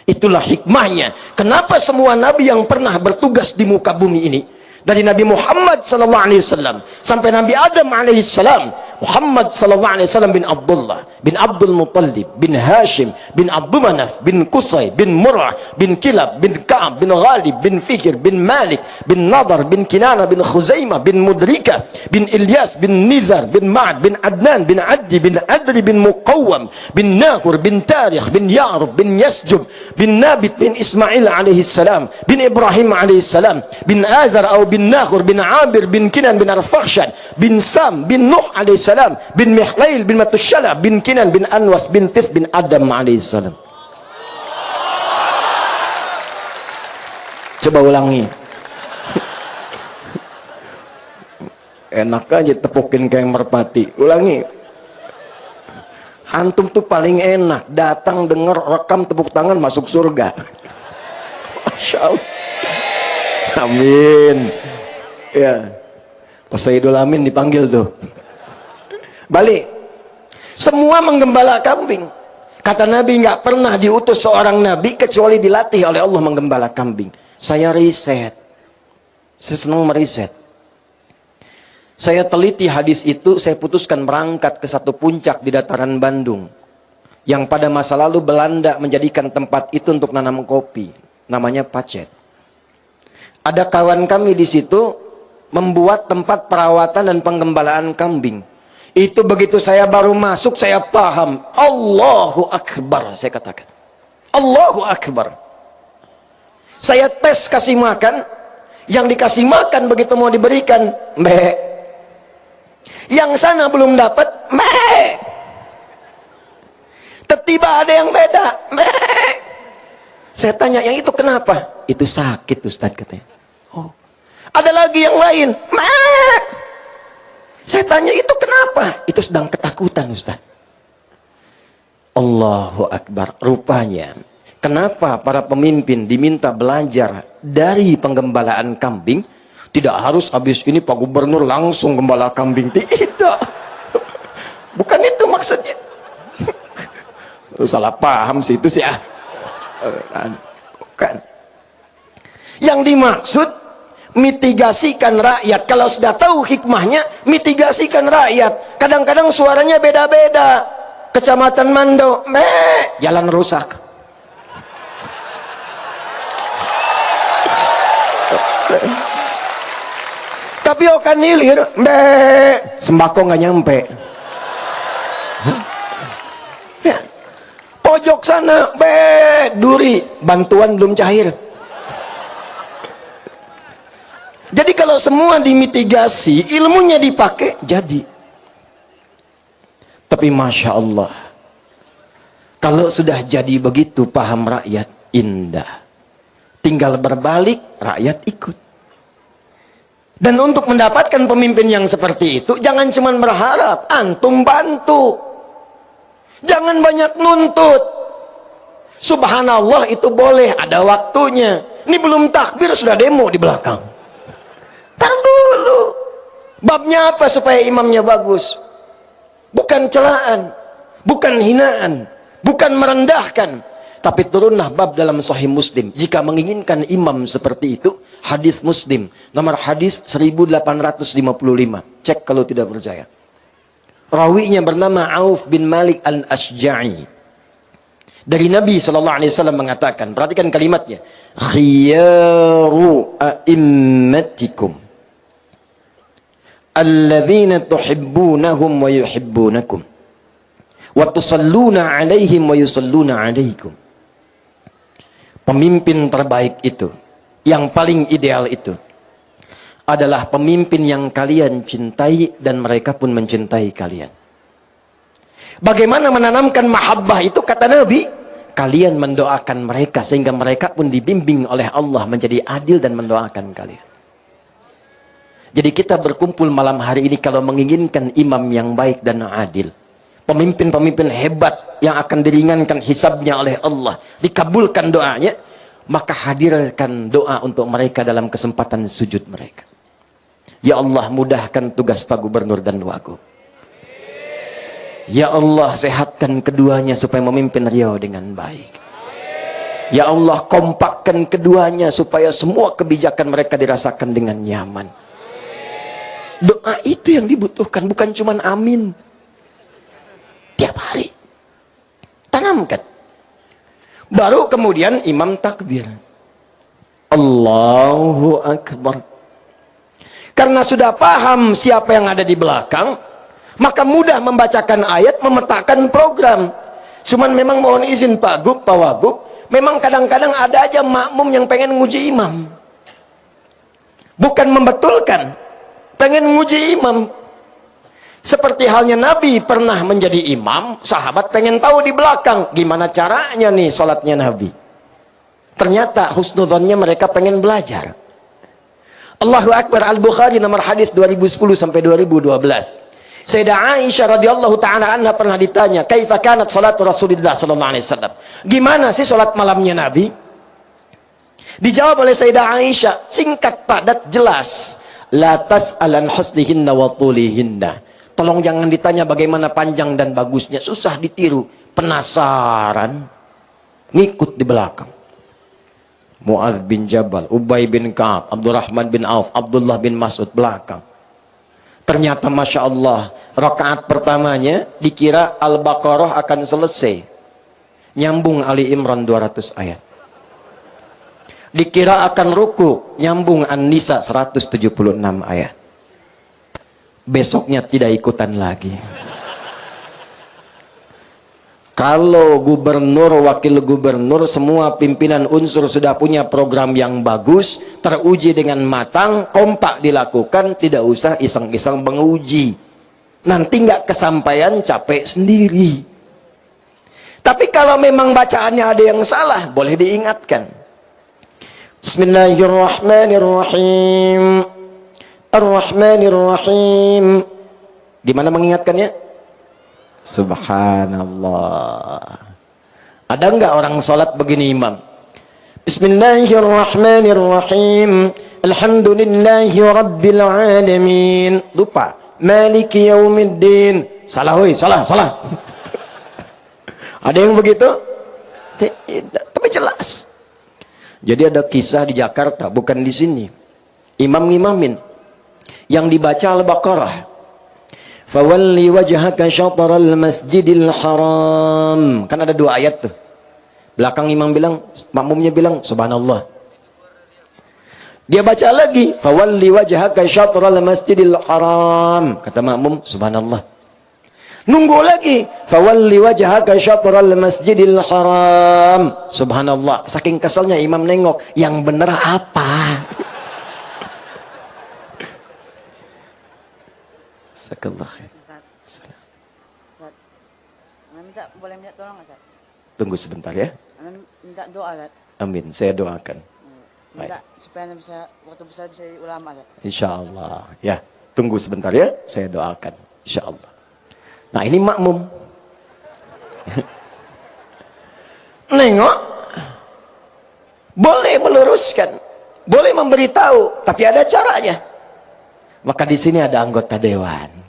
Itulah hikmahnya. Kenapa semua nabi yang pernah bertugas di muka bumi ini, dari Nabi Muhammad sallallahu alaihi wasallam sampai Nabi Adam alaihi salam, Muhammad sallallahu alaihi wasallam bin Abdullah bin Abdul Muttalib bin Hashim bin Abdul Manaf bin Qusay bin Murrah bin Kilab bin Ka'ab bin Ghalib bin Fikir bin Malik bin Nadar bin Kinana bin Khuzaimah bin Mudrika bin Ilyas bin Nizar bin Ma'ad bin Adnan bin Addi bin Adri bin Muqawwam bin Nakur bin Tarikh bin Ya'rub bin Yasjub bin Nabit bin Ismail alaihi salam bin Ibrahim alaihi salam bin Azar atau bin Nakur bin Abir bin Kinan bin Arfakhshan bin Sam bin Nuh alaihi salam bin Mihlail bin Matushala bin Kinan bin Anwas bin Tif bin Adam alaihi salam. Coba ulangi. Enak aja tepukin kayak merpati. Ulangi. Antum tuh paling enak datang denger rekam tepuk tangan masuk surga. Masya Allah. Amin. Ya. Pas Sayyidul Amin dipanggil tuh. Balik. Semua menggembala kambing. Kata Nabi, nggak pernah diutus seorang Nabi kecuali dilatih oleh Allah menggembala kambing. Saya riset. Saya senang meriset. Saya teliti hadis itu, saya putuskan berangkat ke satu puncak di dataran Bandung. Yang pada masa lalu Belanda menjadikan tempat itu untuk nanam kopi. Namanya Pacet. Ada kawan kami di situ membuat tempat perawatan dan penggembalaan kambing. Itu begitu saya baru masuk, saya paham. Allahu Akbar, saya katakan. Allahu Akbar. Saya tes kasih makan. Yang dikasih makan begitu mau diberikan, meh. Yang sana belum dapat, meh. Tiba ada yang beda, meh. Saya tanya, yang itu kenapa? Itu sakit, Ustaz, katanya. Oh. Ada lagi yang lain, meh. Saya tanya, itu kenapa? Itu sedang ketakutan, Ustaz. Allahu Akbar. Rupanya, kenapa para pemimpin diminta belajar dari penggembalaan kambing? Tidak harus habis ini Pak Gubernur langsung gembala kambing. Tidak. Bukan itu maksudnya. Salah paham sih itu sih. Bukan. Yang dimaksud mitigasikan rakyat. Kalau sudah tahu hikmahnya, mitigasikan rakyat. Kadang-kadang suaranya beda-beda. Kecamatan Mando, jalan rusak. Tapi Okan Hilir, sembako nggak nyampe. Ya. Pojok sana, duri, bantuan belum cair. Jadi kalau semua dimitigasi, ilmunya dipakai, jadi. Tapi Masya Allah, kalau sudah jadi begitu paham rakyat, indah. Tinggal berbalik, rakyat ikut. Dan untuk mendapatkan pemimpin yang seperti itu, jangan cuma berharap, antum bantu. Jangan banyak nuntut. Subhanallah itu boleh, ada waktunya. Ini belum takbir, sudah demo di belakang. Tar dulu. Babnya apa supaya imamnya bagus? Bukan celaan, bukan hinaan, bukan merendahkan. Tapi turunlah bab dalam Sahih Muslim. Jika menginginkan imam seperti itu, hadis Muslim, nomor hadis 1855. Cek kalau tidak percaya. Rawinya bernama Auf bin Malik al-Ashja'i. Dari Nabi SAW mengatakan, perhatikan kalimatnya. Khiyaru a'immatikum alladzina tuhibbunahum wa yuhibbunakum wa tusalluna alaihim wa yusalluna alaikum. Pemimpin terbaik itu, yang paling ideal itu adalah pemimpin yang kalian cintai dan mereka pun mencintai kalian. Bagaimana menanamkan mahabbah itu? Kata Nabi, kalian mendoakan mereka sehingga mereka pun dibimbing oleh Allah menjadi adil dan mendoakan kalian. Jadi kita berkumpul malam hari ini kalau menginginkan imam yang baik dan adil, pemimpin-pemimpin hebat yang akan diringankan hisabnya oleh Allah, dikabulkan doanya, maka hadirkan doa untuk mereka dalam kesempatan sujud mereka. Ya Allah, mudahkan tugas Pak Gubernur dan Wagub. Ya Allah, sehatkan keduanya supaya memimpin Riau dengan baik. Ya Allah, kompakkan keduanya supaya semua kebijakan mereka dirasakan dengan nyaman. Doa itu yang dibutuhkan, bukan cuma amin. Tiap hari tanamkan. Baru kemudian imam takbir, Allahu Akbar. Karena sudah paham siapa yang ada di belakang, maka mudah membacakan ayat, memetakan program. Cuman memang mohon izin Pak Gub, Pak Wagub, memang kadang-kadang ada aja makmum yang pengen nguji imam, bukan membetulkan, pengen nguji imam. Seperti halnya Nabi pernah menjadi imam, sahabat pengen tahu di belakang gimana caranya nih sholatnya Nabi. Ternyata husnudzonnya mereka pengen belajar. Allahu Akbar. Al-Bukhari nomor hadis 2010 sampai 2012. Sayyidah Aisyah radhiyallahu taala anha pernah ditanya, "Kaifa kanat salatu Rasulillah sallallahu alaihi wasallam?" Gimana sih salat malamnya Nabi? Dijawab oleh Sayyidah Aisyah, singkat, padat, jelas. La tas'alan husnihinna wa tulihinna. Tolong jangan ditanya bagaimana panjang dan bagusnya, susah ditiru. Penasaran, ngikut di belakang. Mu'adz bin Jabal, Ubay bin Ka'ab, Abdurrahman bin Auf, Abdullah bin Mas'ud belakang. Ternyata Masya Allah, rakaat pertamanya dikira Al-Baqarah akan selesai, nyambung Ali Imran 200 ayat. Dikira akan ruku, nyambung An-Nisa 176 ayat. Besoknya tidak ikutan lagi. Kalau gubernur, wakil gubernur, semua pimpinan unsur sudah punya program yang bagus, teruji dengan matang, kompak dilakukan, tidak usah iseng-iseng menguji. Nanti nggak kesampaian, capek sendiri. Tapi kalau memang bacaannya ada yang salah, boleh diingatkan. Bismillahirrahmanirrahim. Ar-Rahmanirrahim. Gimana mengingatkannya? Subhanallah. Ada enggak orang sholat begini imam? Bismillahirrahmanirrahim. Alhamdulillahi rabbil alamin. Lupa. Maliki yaumiddin. Salah woi, salah. Ada yang begitu? Tidak, tapi jelas. Jadi ada kisah di Jakarta, bukan di sini. Imam ngimamin yang dibaca Al-Baqarah. Fawalli wajhaka syatral masjidil haram. Kan ada dua ayat tuh. Belakang imam bilang, makmumnya bilang subhanallah. Dia baca lagi, fawalli wajhaka syatral masjidil haram. Kata makmum, subhanallah. Nunggu lagi, fawalli wajhaka syatral masjidil haram. Subhanallah. Saking keselnya imam nengok, yang bener apa? Sakallah khair. Ustaz, boleh minta tolong nggak, Ustaz? Tunggu sebentar ya. Minta doa, Ustaz. Amin, saya doakan. Minta supaya bisa waktu besar bisa jadi ulama, Ustaz. Insyaallah. Ya, tunggu sebentar ya, saya doakan. Insyaallah. Nah, ini makmum. Nengok. Boleh meluruskan, boleh memberitahu, tapi ada caranya. Maka di sini ada anggota dewan.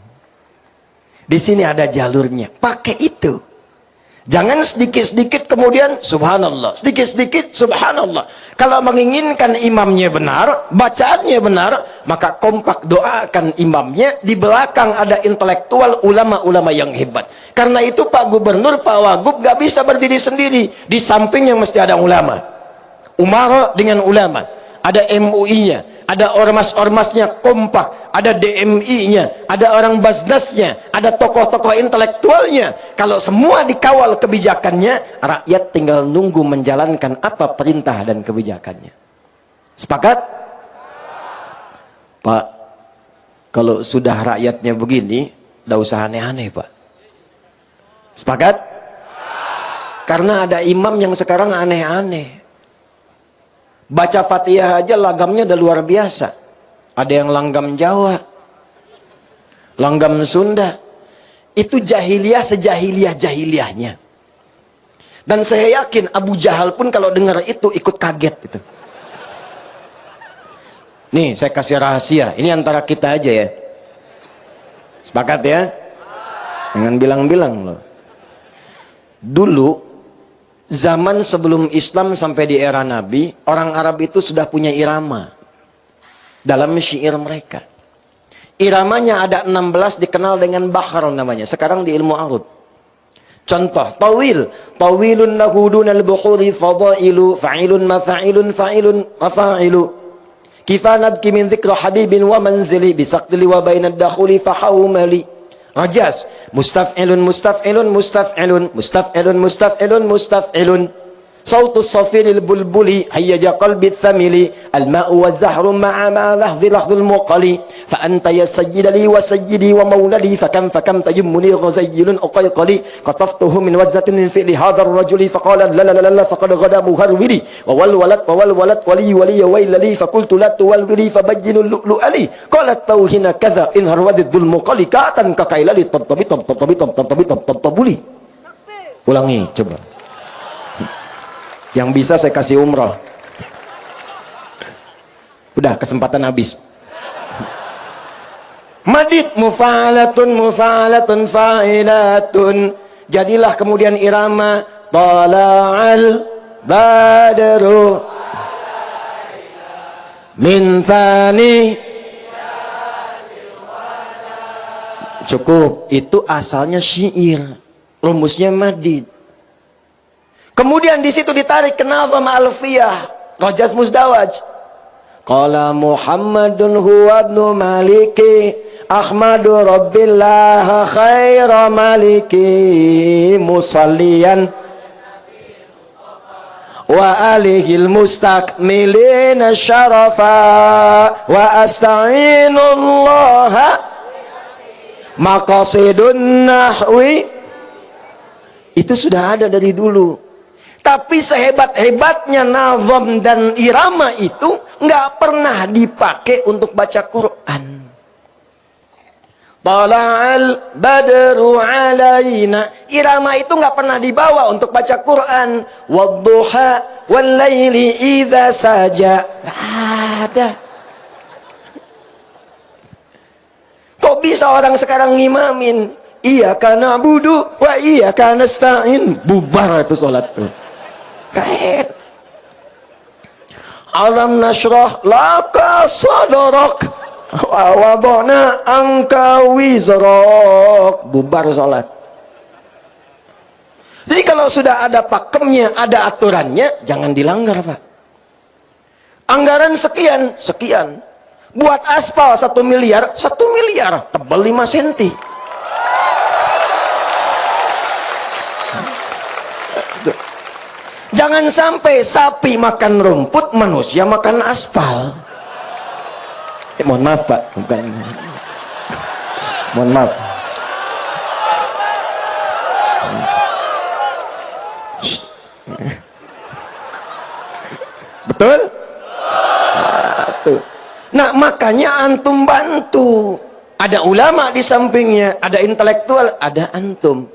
Di sini ada jalurnya. Pakai itu. Jangan sedikit-sedikit kemudian subhanallah. Sedikit-sedikit subhanallah. Kalau menginginkan imamnya benar, bacaannya benar, maka kompak doakan imamnya. Di belakang ada intelektual ulama-ulama yang hebat. Karena itu Pak Gubernur, Pak Wagub gak bisa berdiri sendiri. Di sampingnya mesti ada ulama. Umara dengan ulama. Ada MUI-nya. Ada ormas-ormasnya kompak, ada DMI-nya, ada orang basdasnya, ada tokoh-tokoh intelektualnya. Kalau semua dikawal kebijakannya, rakyat tinggal nunggu menjalankan apa perintah dan kebijakannya. Sepakat? Pak, kalau sudah rakyatnya begini, tidak usah aneh-aneh Pak. Sepakat? Karena ada imam yang sekarang aneh-aneh. Baca Fatihah aja lagamnya udah luar biasa. Ada yang langgam Jawa, langgam Sunda. Itu jahiliyah sejahiliyah-jahiliyahnya. Dan saya yakin Abu Jahal pun kalau dengar itu ikut kaget gitu. Nih, saya kasih rahasia. Ini antara kita aja ya. Sepakat ya? Jangan bilang-bilang loh. Dulu, zaman sebelum Islam sampai di era Nabi, orang Arab itu sudah punya irama dalam syair mereka. Iramanya ada 16, dikenal dengan bahar namanya. Sekarang di ilmu arud. Contoh, tawil. Tawilun lahudunal bukhuri fadailu fa'ilun mafa'ilun fa'ilun mafa'ilu. Kifa nabki min dhikra habibin wa manzili bisaqdili wa bainad dakhuli fahawmali. Rajas, mustaf'ilun mustaf'ilun mustaf'ilun mustaf'ilun mustaf'ilun mustaf'ilun. Sautus safiril bulbuli hayyaja qalbi thamili al-ma'u wa zahru ma'a ma lahzi lahdul muqali fa anta ya sayyidali wa sayyidi wa maulali fakam tajimmuni ghazayyilun uqayqali qataftuhu min wajdatin min fi'li hadha ar-rajuli faqala la la la la faqad ghada muharwili wa wal walad wali wailali faqultu la tuwalwili fabayyinu lu'lu'ali qalat tawhina kadha in harwadid dhul muqali katan kakailali tabtabuli. Ulangi coba. Yang bisa saya kasih umroh. Udah kesempatan habis. Madid mufa'alatun mufa'alatun fa'ilatun. Jadilah kemudian irama tala'al badru min thani. Cukup, itu asalnya syair. Rumusnya madid. Kemudian di situ ditarik ke nazam alfiyah, Rajas Muzdawaj. Qala Muhammadun huwa ibnu Maliki Ahmadu Rabbillah khaira maliki musalliyan wa alihil mustakmilina syarafa wa asta'inullaha maqasidun nahwi. Itu sudah ada dari dulu. Tapi sehebat-hebatnya nazam dan irama itu nggak pernah dipakai untuk baca Quran. Tala'al badru alaina. Irama itu nggak pernah dibawa untuk baca Quran. Wadduha wal laili idza saja. Ada. Kok bisa orang sekarang ngimamin? Iyyaka na'budu wa iyyaka nasta'in. Bubar itu salat tuh. Kain. Alam nashrah laka sadrak wa wadana anka wizrak. Bubar salat. Jadi kalau sudah ada pakemnya, ada aturannya, jangan dilanggar, Pak. Anggaran sekian, sekian. Buat aspal 1 miliar, 1 miliar, tebal 5 senti. Jangan sampai sapi makan rumput, manusia makan aspal. Mohon maaf Pak, bukan. Mohon maaf. Betul? Nah makanya antum bantu. Ada ulama di sampingnya, ada intelektual, ada antum.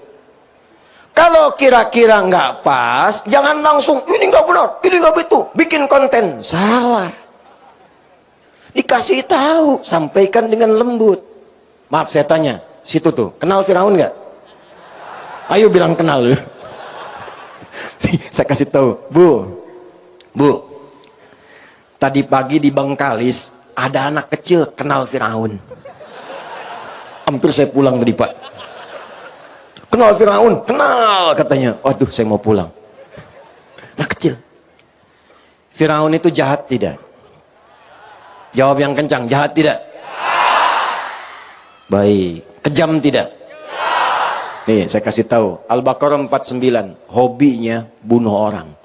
Kalau kira-kira nggak pas, jangan langsung, ini nggak benar, ini nggak betul, bikin konten. Salah. Dikasih tahu, sampaikan dengan lembut. Maaf saya tanya, situ tuh, kenal Firaun nggak? Ayo bilang kenal. Saya kasih tahu, Bu, tadi pagi di Bangkalis, ada anak kecil kenal Firaun. Hampir saya pulang tadi Pak. Kenal Firaun, kenal katanya. Waduh, saya mau pulang. Nah kecil. Firaun itu jahat tidak? Jawab yang kencang, jahat tidak? Baik. Kejam tidak? Nih, saya kasih tahu. Al-Baqarah 49, hobinya bunuh orang.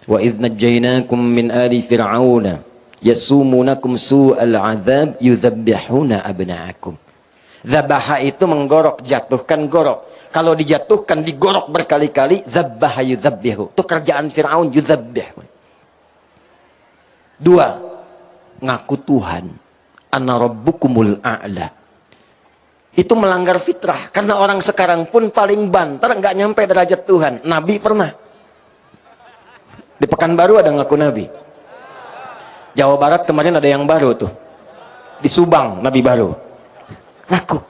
Wa idz najjaynakum min ali fir'auna yasumunakum su'al 'adzab yudzabbihuna abna'akum. Zabaha itu menggorok, jatuhkan gorok. kalau dijatuhkan digorok berkali-kali, dzabbaha yudzabbihu. Itu kerjaan Firaun, yudzabbih. Dua, ngaku Tuhan. Ana rabbukumul a'la. Itu melanggar fitrah, karena orang sekarang pun paling banter nggak nyampe derajat Tuhan. Nabi pernah di Pekanbaru ada ngaku Nabi. Jawa Barat kemarin ada yang baru tuh, di Subang Nabi baru ngaku.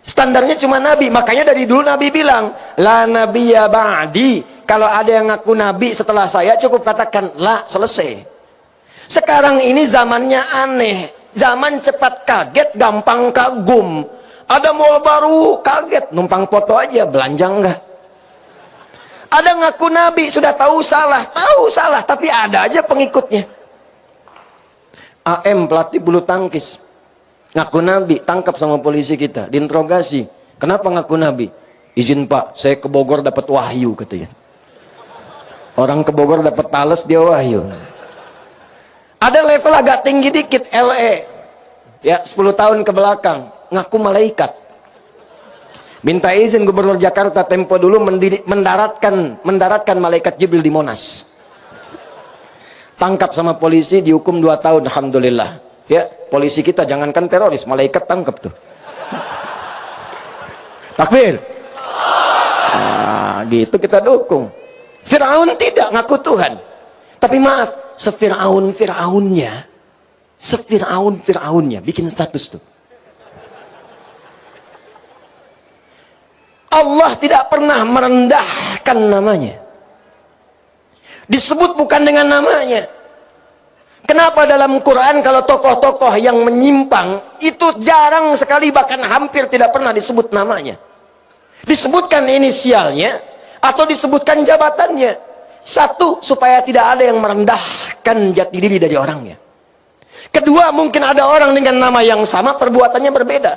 Standarnya cuma Nabi, makanya dari dulu Nabi bilang la nabiyya ba'di. Kalau ada yang ngaku Nabi setelah saya, cukup katakan la, selesai. Sekarang ini zamannya aneh, zaman cepat kaget, gampang kagum. Ada mall baru, kaget, numpang foto aja, belanja enggak. Ada ngaku Nabi, sudah tahu salah, tapi ada aja pengikutnya. AM pelatih bulu tangkis ngaku Nabi, tangkap sama polisi kita, diinterogasi. Kenapa ngaku Nabi? Izin Pak, saya ke Bogor dapat wahyu, katanya. Orang ke Bogor dapat tales, dia wahyu. Ada level agak tinggi dikit, LE ya, 10 tahun ke belakang, ngaku malaikat. Minta izin Gubernur Jakarta tempo dulu mendaratkan malaikat Jibril di Monas. Tangkap sama polisi, dihukum 2 tahun, alhamdulillah. Ya, polisi kita jangankan teroris, malaikat tangkap tuh. Takbir. Nah, gitu kita dukung. Firaun tidak ngaku Tuhan. Tapi maaf, Sefiraunnya bikin status tuh. Allah tidak pernah merendahkan namanya. Disebut bukan dengan namanya. Kenapa dalam Quran kalau tokoh-tokoh yang menyimpang itu jarang sekali, bahkan hampir tidak pernah disebut namanya. Disebutkan inisialnya atau disebutkan jabatannya. Satu, supaya tidak ada yang merendahkan jati diri dari orangnya. Kedua, mungkin ada orang dengan nama yang sama, perbuatannya berbeda.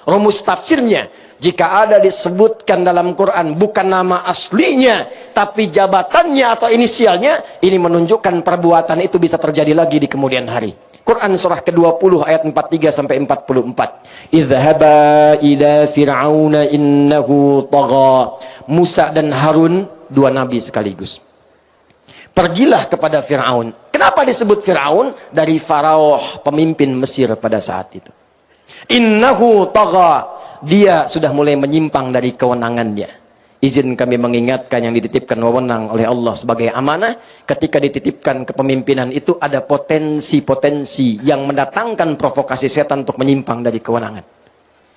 Rumus tafsirnya, jika ada disebutkan dalam Quran bukan nama aslinya, tapi jabatannya atau inisialnya, ini menunjukkan perbuatan itu bisa terjadi lagi di kemudian hari. Quran surah ke-20 ayat 43 sampai 44. Idhhaba ila fir'auna innahu tagha. Musa dan Harun, dua nabi sekaligus. Pergilah kepada Fir'aun. Kenapa disebut Fir'aun? Dari Faraoh, pemimpin Mesir pada saat itu. Innahu tagha. Dia sudah mulai menyimpang dari kewenangannya. Izin kami mengingatkan yang dititipkan wewenang oleh Allah sebagai amanah. Ketika dititipkan kepemimpinan itu ada potensi-potensi yang mendatangkan provokasi setan untuk menyimpang dari kewenangan.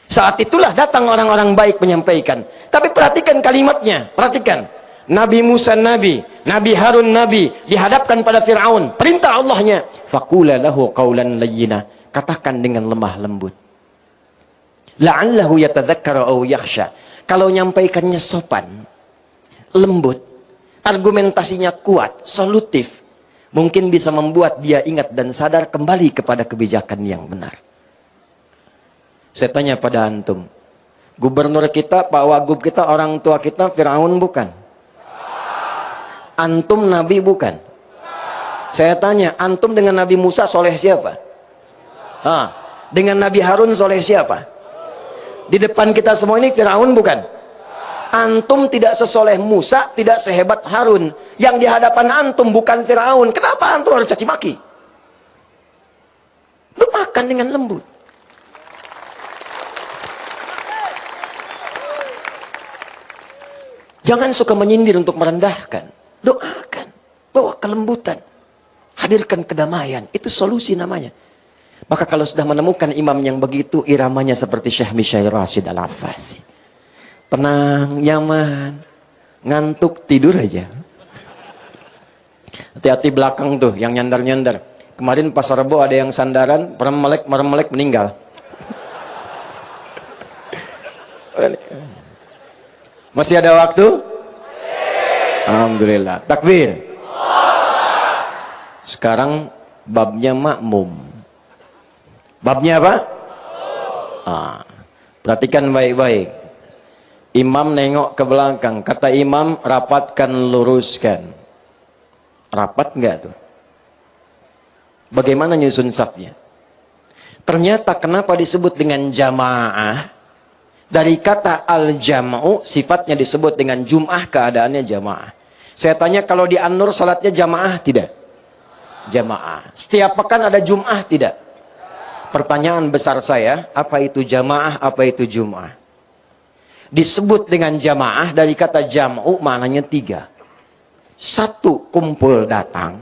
Saat itulah datang orang-orang baik menyampaikan. Tapi perhatikan kalimatnya, perhatikan. Nabi Musa Nabi, Nabi Harun Nabi, dihadapkan pada Fir'aun. Perintah Allahnya, faqula lahu qawlan layyina. Katakan dengan lemah lembut. La'allahu yatadzakkara aw yakhsha. Kalau nyampaikannya sopan, lembut, argumentasinya kuat, solutif, mungkin bisa membuat dia ingat dan sadar kembali kepada kebijakan yang benar. Saya tanya pada antum, gubernur kita, Pak Wagub kita, orang tua kita Fir'aun bukan? Antum Nabi bukan? Saya tanya, antum dengan Nabi Musa soleh siapa? Dengan Nabi Harun soleh siapa? Di depan kita semua ini Fir'aun bukan? Antum tidak sesoleh Musa, tidak sehebat Harun. Yang di hadapan antum bukan Fir'aun. Kenapa antum harus caci maki? Lu makan dengan lembut. Jangan suka menyindir untuk merendahkan. Doakan, bawa kelembutan, hadirkan kedamaian. Itu solusi namanya. Maka kalau sudah menemukan imam yang begitu, iramanya seperti Syekh Mishair Rashid Al-Affasi, tenang, nyaman, ngantuk, tidur aja. Hati-hati belakang tuh yang nyandar-nyandar. Kemarin pas Rebo ada yang sandaran, merem-melek meninggal. Masih ada waktu? Alhamdulillah. Takbir. Sekarang babnya makmum. Babnya apa? Perhatikan baik-baik. Imam nengok ke belakang. Kata imam, rapatkan, luruskan. Rapat enggak tuh? Bagaimana nyusun safnya? Ternyata kenapa disebut dengan jamaah? Dari kata al-jam'u, sifatnya disebut dengan jum'ah, keadaannya jamaah. Saya tanya, kalau di An-Nur salatnya jamaah tidak? Jamaah. Setiap pekan ada jum'ah tidak? Pertanyaan besar saya, apa itu jamaah, apa itu jum'ah? Disebut dengan jamaah dari kata jam'u, maknanya 3. 1, kumpul datang.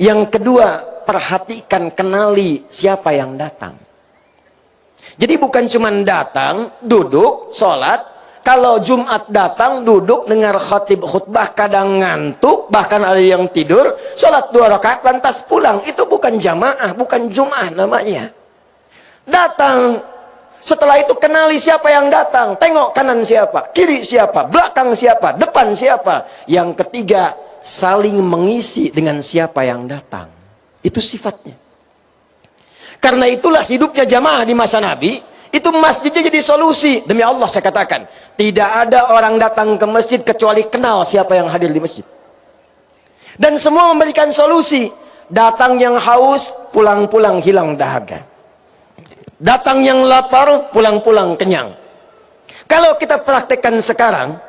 Yang kedua, perhatikan, kenali siapa yang datang. Jadi bukan cuma datang, duduk, sholat. Kalau Jumat datang, duduk, dengar khatib khutbah, kadang ngantuk, bahkan ada yang tidur, sholat 2 rakaat, lantas pulang. Itu bukan jamaah, bukan Jum'ah namanya. Datang. Setelah itu kenali siapa yang datang. Tengok kanan siapa, kiri siapa, belakang siapa, depan siapa. Yang ketiga, saling mengisi dengan siapa yang datang. Itu sifatnya. Karena itulah hidupnya jamaah di masa Nabi, itu masjidnya jadi solusi. Demi Allah saya katakan, tidak ada orang datang ke masjid kecuali kenal siapa yang hadir di masjid. Dan semua memberikan solusi. Datang yang haus, pulang-pulang hilang dahaga. Datang yang lapar, pulang-pulang kenyang. Kalau kita praktekkan sekarang,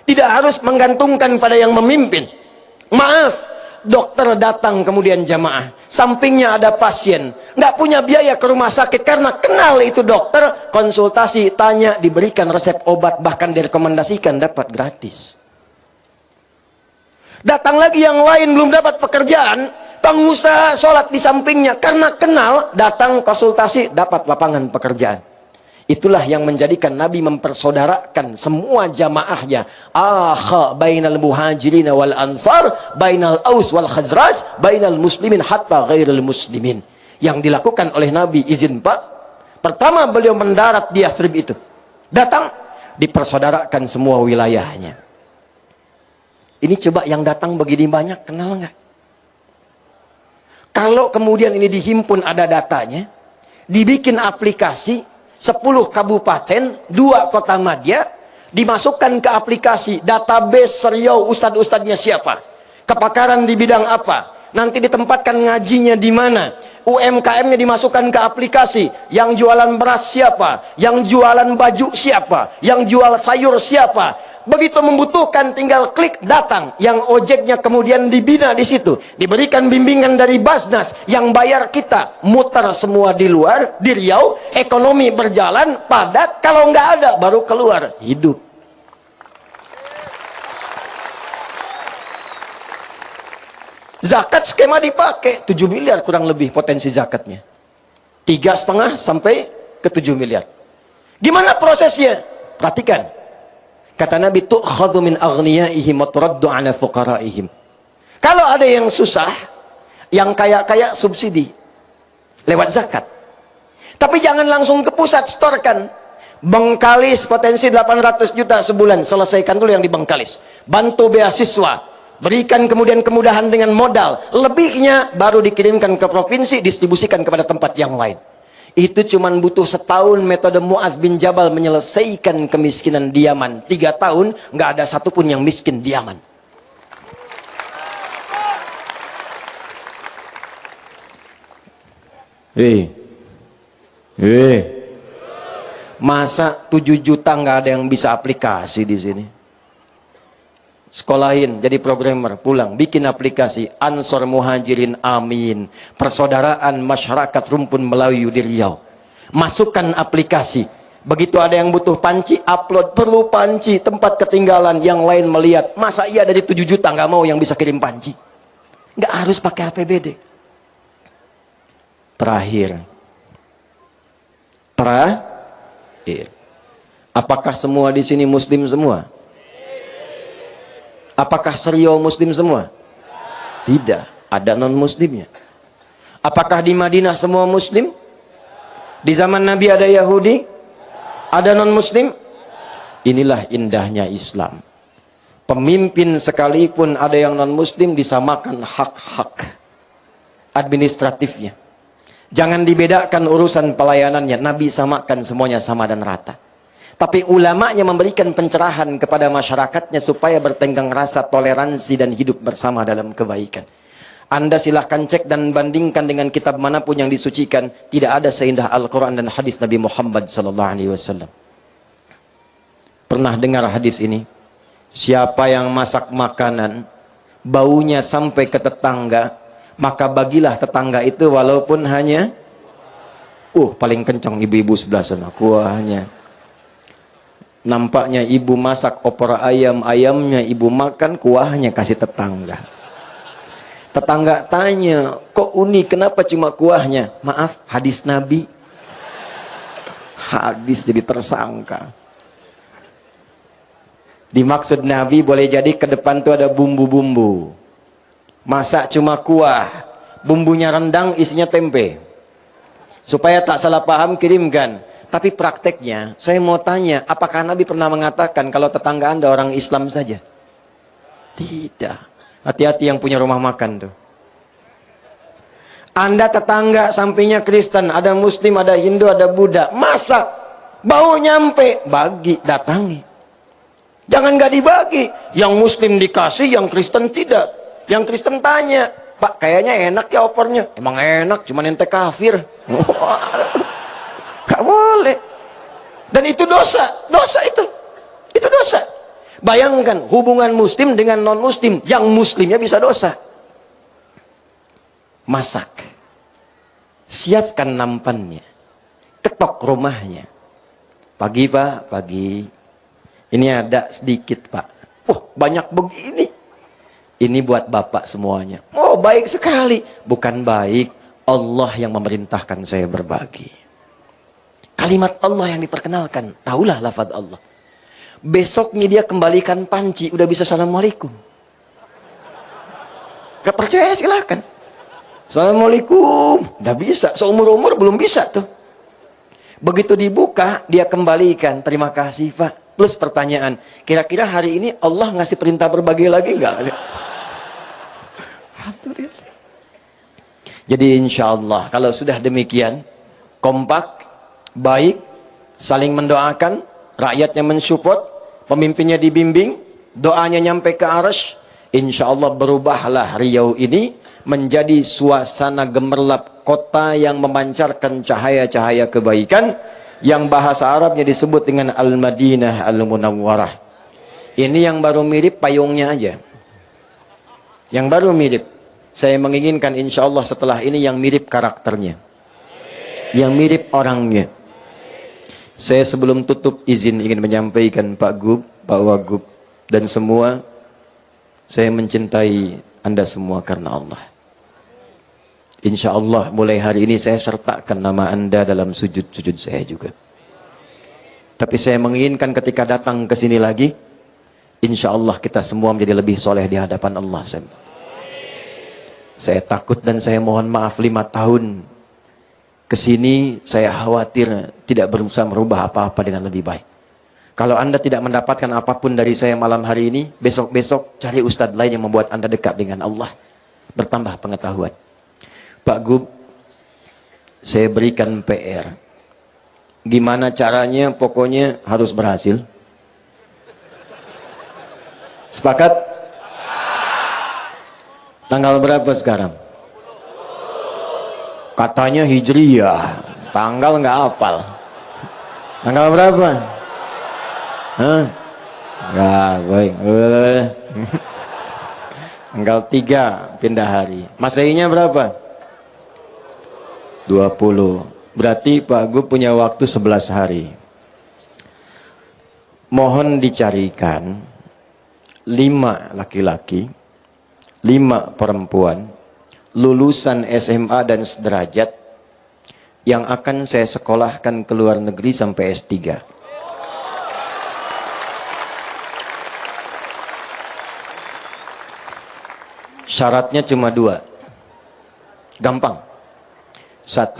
tidak harus menggantungkan pada yang memimpin. Maaf, dokter datang kemudian jamaah, sampingnya ada pasien, nggak punya biaya ke rumah sakit karena kenal itu dokter, konsultasi, tanya, diberikan resep obat, bahkan direkomendasikan dapat gratis. Datang lagi yang lain belum dapat pekerjaan, pengusaha sholat di sampingnya karena kenal, datang konsultasi, dapat lapangan pekerjaan. Itulah yang menjadikan Nabi mempersaudarakan semua jamaahnya. Akha bainal muhajirin wal ansar, bainal aus wal khazraj, bainal muslimin hatta ghairil muslimin. Yang dilakukan oleh Nabi, izin Pak, pertama beliau mendarat di Yathrib itu. Datang, dipersaudarakan semua wilayahnya. Ini coba yang datang begini banyak, kenal nggak? Kalau kemudian ini dihimpun, ada datanya, dibikin aplikasi, 10 kabupaten, 2 kota madya, dimasukkan ke aplikasi, database Riau, ustadz-ustadznya siapa, kepakaran di bidang apa, nanti ditempatkan ngajinya di mana, UMKM-nya dimasukkan ke aplikasi, yang jualan beras siapa, yang jualan baju siapa, yang jual sayur siapa. Begitu membutuhkan tinggal klik datang, yang ojeknya kemudian dibina di situ, diberikan bimbingan dari Basnas, yang bayar kita, muter semua di luar, di Riau, ekonomi berjalan, padat, kalau nggak ada baru keluar, hidup. Zakat skema dipakai, 7 miliar kurang lebih potensi zakatnya. 3,5 sampai ke 7 miliar. Gimana prosesnya? Perhatikan. Kata Nabi, tu'khadhu min aghniyaihim wa turaddu ala fuqaraihim. Kalau ada yang susah, yang kaya-kaya subsidi lewat zakat. Tapi jangan langsung ke pusat setorkan. Bengkalis potensi 800 juta sebulan, selesaikan dulu yang di Bengkalis. Bantu beasiswa, berikan kemudian kemudahan dengan modal. Lebihnya baru dikirimkan ke provinsi, distribusikan kepada tempat yang lain. Itu cuma butuh setahun metode Mu'adz bin Jabal menyelesaikan kemiskinan di Yaman. 3 tahun nggak ada satupun yang miskin di Yaman. Masa 7 juta nggak ada yang bisa aplikasi di sini? Sekolahin jadi programmer, pulang bikin aplikasi Ansor Muhajirin Amin, persaudaraan masyarakat rumpun Melayu di Riau. Masukkan aplikasi, begitu ada yang butuh panci, upload, perlu panci, tempat ketinggalan, yang lain melihat, masa iya dari 7 juta nggak mau yang bisa kirim panci? Nggak harus pakai APBD. Terakhir, apakah semua di sini muslim semua? Apakah Riau muslim semua? Tidak, ada non-muslimnya. Apakah di Madinah semua muslim? Di zaman Nabi ada Yahudi? Ada non-muslim? Inilah indahnya Islam. Pemimpin sekalipun ada yang non-muslim, disamakan hak-hak administratifnya. Jangan dibedakan urusan pelayanannya. Nabi samakan semuanya sama dan rata. Tapi ulamanya memberikan pencerahan kepada masyarakatnya supaya bertenggang rasa, toleransi, dan hidup bersama dalam kebaikan. Anda silahkan cek dan bandingkan dengan kitab manapun yang disucikan. Tidak ada seindah Al-Quran dan hadis Nabi Muhammad SAW. Pernah dengar hadis ini? Siapa yang masak makanan, baunya sampai ke tetangga, maka bagilah tetangga itu walaupun hanya paling kencang ibu-ibu sebelah sana kuahnya. Nampaknya ibu masak opor ayam, ayamnya ibu makan, kuahnya kasih tetangga. Tetangga tanya, kok unik, kenapa cuma kuahnya? Maaf, hadis Nabi. Hadis jadi tersangka. Dimaksud Nabi boleh jadi ke depan tuh ada bumbu-bumbu. Masak cuma kuah, bumbunya rendang, isinya tempe. Supaya tak salah paham, kirimkan. Tapi prakteknya, saya mau tanya, apakah Nabi pernah mengatakan kalau tetangga Anda orang Islam saja? Tidak. Hati-hati yang punya rumah makan tuh. Anda tetangga sampingnya Kristen, ada Muslim, ada Hindu, ada Buddha. Masak, bau nyampe, bagi, datangi. Jangan gak dibagi. Yang Muslim dikasih, yang Kristen tidak. Yang Kristen tanya, Pak, kayaknya enak ya opornya. Emang enak, cuman ente kafir. Gak boleh. Dan itu dosa. Dosa itu. Itu dosa. Bayangkan hubungan Muslim dengan non-Muslim. Yang Muslimnya bisa dosa. Masak. Siapkan nampannya. Ketok rumahnya. Pagi Pak, pagi. Ini ada sedikit Pak. Banyak begini. Ini buat Bapak semuanya. Baik sekali. Bukan baik. Allah yang memerintahkan saya berbagi. Kalimat Allah yang diperkenalkan. Taulah lafaz Allah. Besoknya dia kembalikan panci. Udah bisa assalamualaikum. Gak percaya silahkan. Assalamualaikum. Udah bisa. Seumur-umur belum bisa tuh. Begitu dibuka, dia kembalikan. Terima kasih Pak. Plus pertanyaan, kira-kira hari ini Allah ngasih perintah berbagi lagi nggak? Alhamdulillah. Jadi insya Allah kalau sudah demikian, kompak, baik, saling mendoakan, rakyatnya mensupport, pemimpinnya dibimbing, doanya nyampe ke arsy, insya Allah berubahlah Riau ini menjadi suasana gemerlap kota yang memancarkan cahaya-cahaya kebaikan, yang bahasa Arabnya disebut dengan Al-Madinah Al-Munawwarah. Ini yang baru mirip payungnya aja. Yang baru mirip. Saya menginginkan insya Allah setelah ini yang mirip karakternya. Yang mirip orangnya. Saya sebelum tutup izin ingin menyampaikan Pak Gub, Pak Wagub, dan semua, saya mencintai Anda semua karena Allah. Insya Allah mulai hari ini saya sertakan nama Anda dalam sujud-sujud saya juga. Tapi saya menginginkan ketika datang ke sini lagi, insya Allah kita semua menjadi lebih soleh di hadapan Allah. Saya takut dan saya mohon maaf 5 tahun ke sini saya khawatir tidak berusaha merubah apa-apa dengan lebih baik. Kalau Anda tidak mendapatkan apapun dari saya malam hari ini, besok-besok cari ustadz lain yang membuat Anda dekat dengan Allah. Bertambah pengetahuan. Pak Gub, saya berikan PR. Gimana caranya, pokoknya harus berhasil. Sepakat? Tanggal berapa sekarang? Katanya Hijriyah. Tanggal nggak hafal. Tanggal berapa? Hah? Nggak, baik. Tanggal 3 pindah hari. Masehinya berapa? 20. Berarti Pak Gub punya waktu 11 hari. Mohon dicarikan 5 laki-laki, 5 perempuan, lulusan SMA dan sederajat, yang akan saya sekolahkan ke luar negeri sampai S3. Syaratnya cuma 2. Gampang. 1,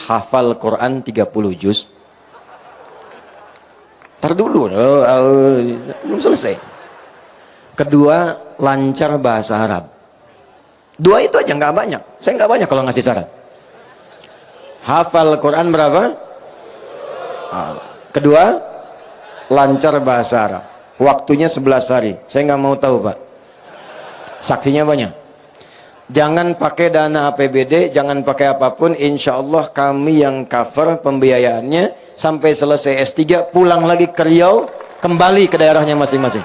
hafal Quran 30 juz. Ntar dulu, belum selesai. Kedua, lancar bahasa Arab. 2 itu aja, nggak banyak. Saya nggak banyak kalau ngasih syarat. Hafal Quran berapa? Kedua, lancar bahasa Arab. Waktunya 11 hari. Saya nggak mau tahu Pak. Saksinya banyak. Jangan pakai dana APBD, jangan pakai apapun. Insya Allah kami yang cover pembiayaannya sampai selesai S3, pulang lagi ke Riau, kembali ke daerahnya masing-masing.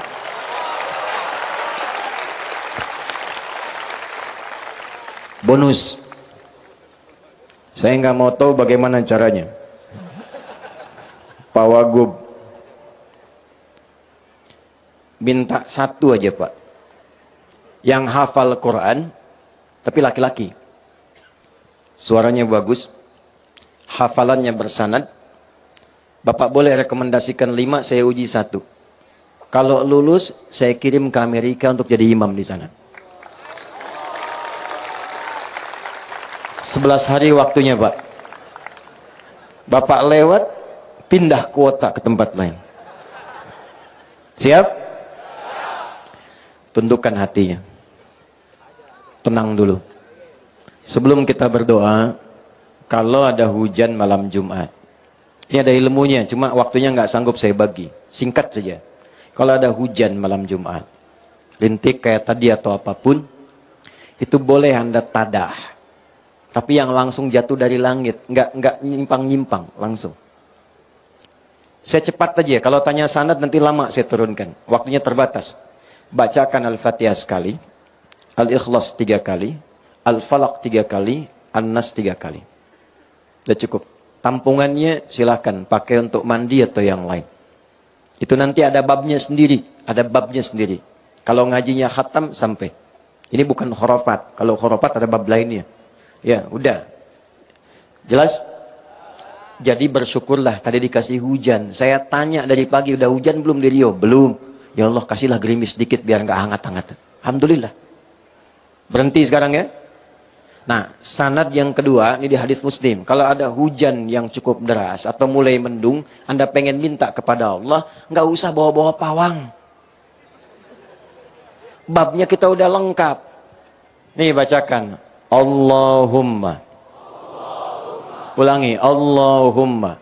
Bonus, saya nggak mau tahu bagaimana caranya. Pak Wagub minta satu aja Pak, yang hafal Quran tapi laki-laki, suaranya bagus, hafalannya bersanad. Bapak boleh rekomendasikan 5, saya uji 1. Kalau lulus, saya kirim ke Amerika untuk jadi imam di sana. 11 hari waktunya Pak. Bapak lewat, pindah kuota ke tempat lain. Siap? Tundukkan hatinya. Tenang dulu. Sebelum kita berdoa, kalau ada hujan malam Jumat, ini ada ilmunya, cuma waktunya nggak sanggup saya bagi. Singkat saja. Kalau ada hujan malam Jumat, rintik kayak tadi atau apapun, itu boleh Anda tadah. Tapi yang langsung jatuh dari langit, nggak nyimpang-nyimpang, langsung. Saya cepat aja, kalau tanya sanad nanti lama saya turunkan. Waktunya terbatas. Bacakan Al-Fatihah sekali, Al-Ikhlas 3 kali, Al-Falaq 3 kali, An-Nas 3 kali. Udah cukup. Tampungannya silahkan pakai untuk mandi atau yang lain. Itu nanti ada babnya sendiri, ada babnya sendiri. Kalau ngajinya khatam sampai. Ini bukan khurafat. Kalau khurafat ada bab lainnya. Ya, udah. Jelas? Jadi bersyukurlah tadi dikasih hujan. Saya tanya dari pagi, udah hujan belum di Rio? Belum. Ya Allah, kasihlah gerimis sedikit biar nggak hangat-hangat. Alhamdulillah. Berhenti sekarang ya. Nah, sanad yang kedua, ini di hadis Muslim. Kalau ada hujan yang cukup deras atau mulai mendung, Anda pengen minta kepada Allah, nggak usah bawa-bawa pawang. Babnya kita udah lengkap. Nih bacakan. Allahumma. Ulangi. Allahumma.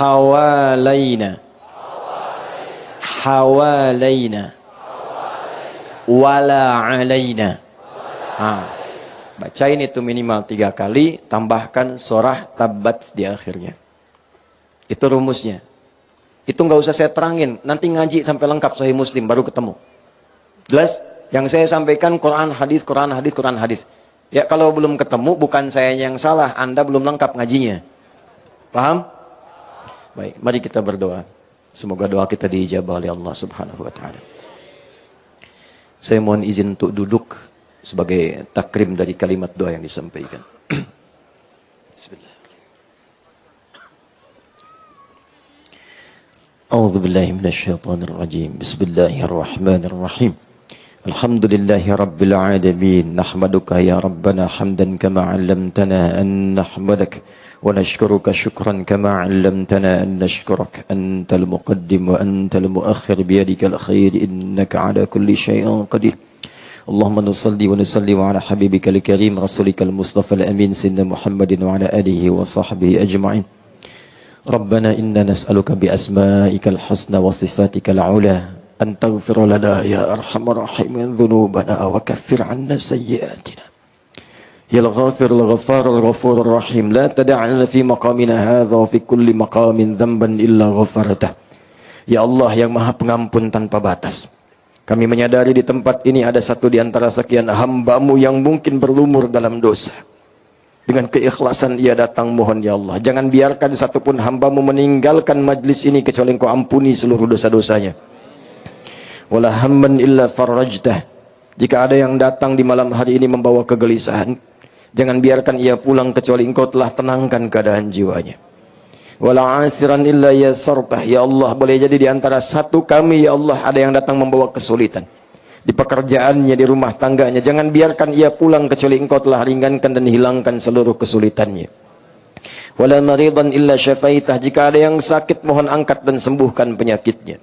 Hawalaina. Hawalaina. Wala alaina. Bacain itu minimal 3 kali, tambahkan surah Tabbat di akhirnya. Itu rumusnya. Itu nggak usah saya terangin, nanti ngaji sampai lengkap Sahih Muslim baru ketemu. Jelas? Yang saya sampaikan Quran, hadis, Quran, hadis, Quran, hadis. Ya kalau belum ketemu, bukan saya yang salah, Anda belum lengkap ngajinya. Paham? Baik, mari kita berdoa. Semoga doa kita diijabah oleh Allah Subhanahu wa taala. Saya mohon izin untuk duduk sebagai takrim dari kalimat doa yang disampaikan. Bismillah. A'udzu billahi minasyaitonir rajim. Bismillahirrahmanirrahim. Alhamdulillahi rabbil alamin. Nahmaduka ya rabbana hamdan kama 'allamtana an nahmadak wa nashkuruka syukran kama 'allamtana an nashkurak. Antal muqaddim wa antal muakhir biyadikal khair innaka 'ala kulli syai'in qadir. Allahumma nusalli wa nusallim ala habibika al-karim rasulika al-mustafa al-amin sayyidina Muhammadin wa ala alihi wa sahbihi ajma'in. Rabbana inna nas'aluka bi asma'ika al-husna wa sifatika al-'ula an taghfir lana ya arhamar rahimin dhunubana wa kaffir 'anna sayyi'atina. Ya al-ghafir al-ghaffar al-ghafur ar-rahim la tad'alna fi maqamina hadha wa fi kulli maqamin dhanban illa ghafartah. Ya Allah yang Maha Pengampun tanpa batas. Kami menyadari di tempat ini ada satu di antara sekian hamba-Mu yang mungkin berlumur dalam dosa. Dengan keikhlasan ia datang mohon ya Allah. Jangan biarkan satupun hamba-Mu meninggalkan majlis ini kecuali Engkau ampuni seluruh dosa-dosanya. Wala hamman illa farajtah. Jika ada yang datang di malam hari ini membawa kegelisahan, jangan biarkan ia pulang kecuali Engkau telah tenangkan keadaan jiwanya. Wala asiran illa yasartah. Ya Allah, boleh jadi di antara satu kami ya Allah ada yang datang membawa kesulitan di pekerjaannya, di rumah tangganya. Jangan biarkan ia pulang kecuali Engkau telah ringankan dan hilangkan seluruh kesulitannya. Wala maridan illa syafaitah. Jika ada yang sakit mohon angkat dan sembuhkan penyakitnya.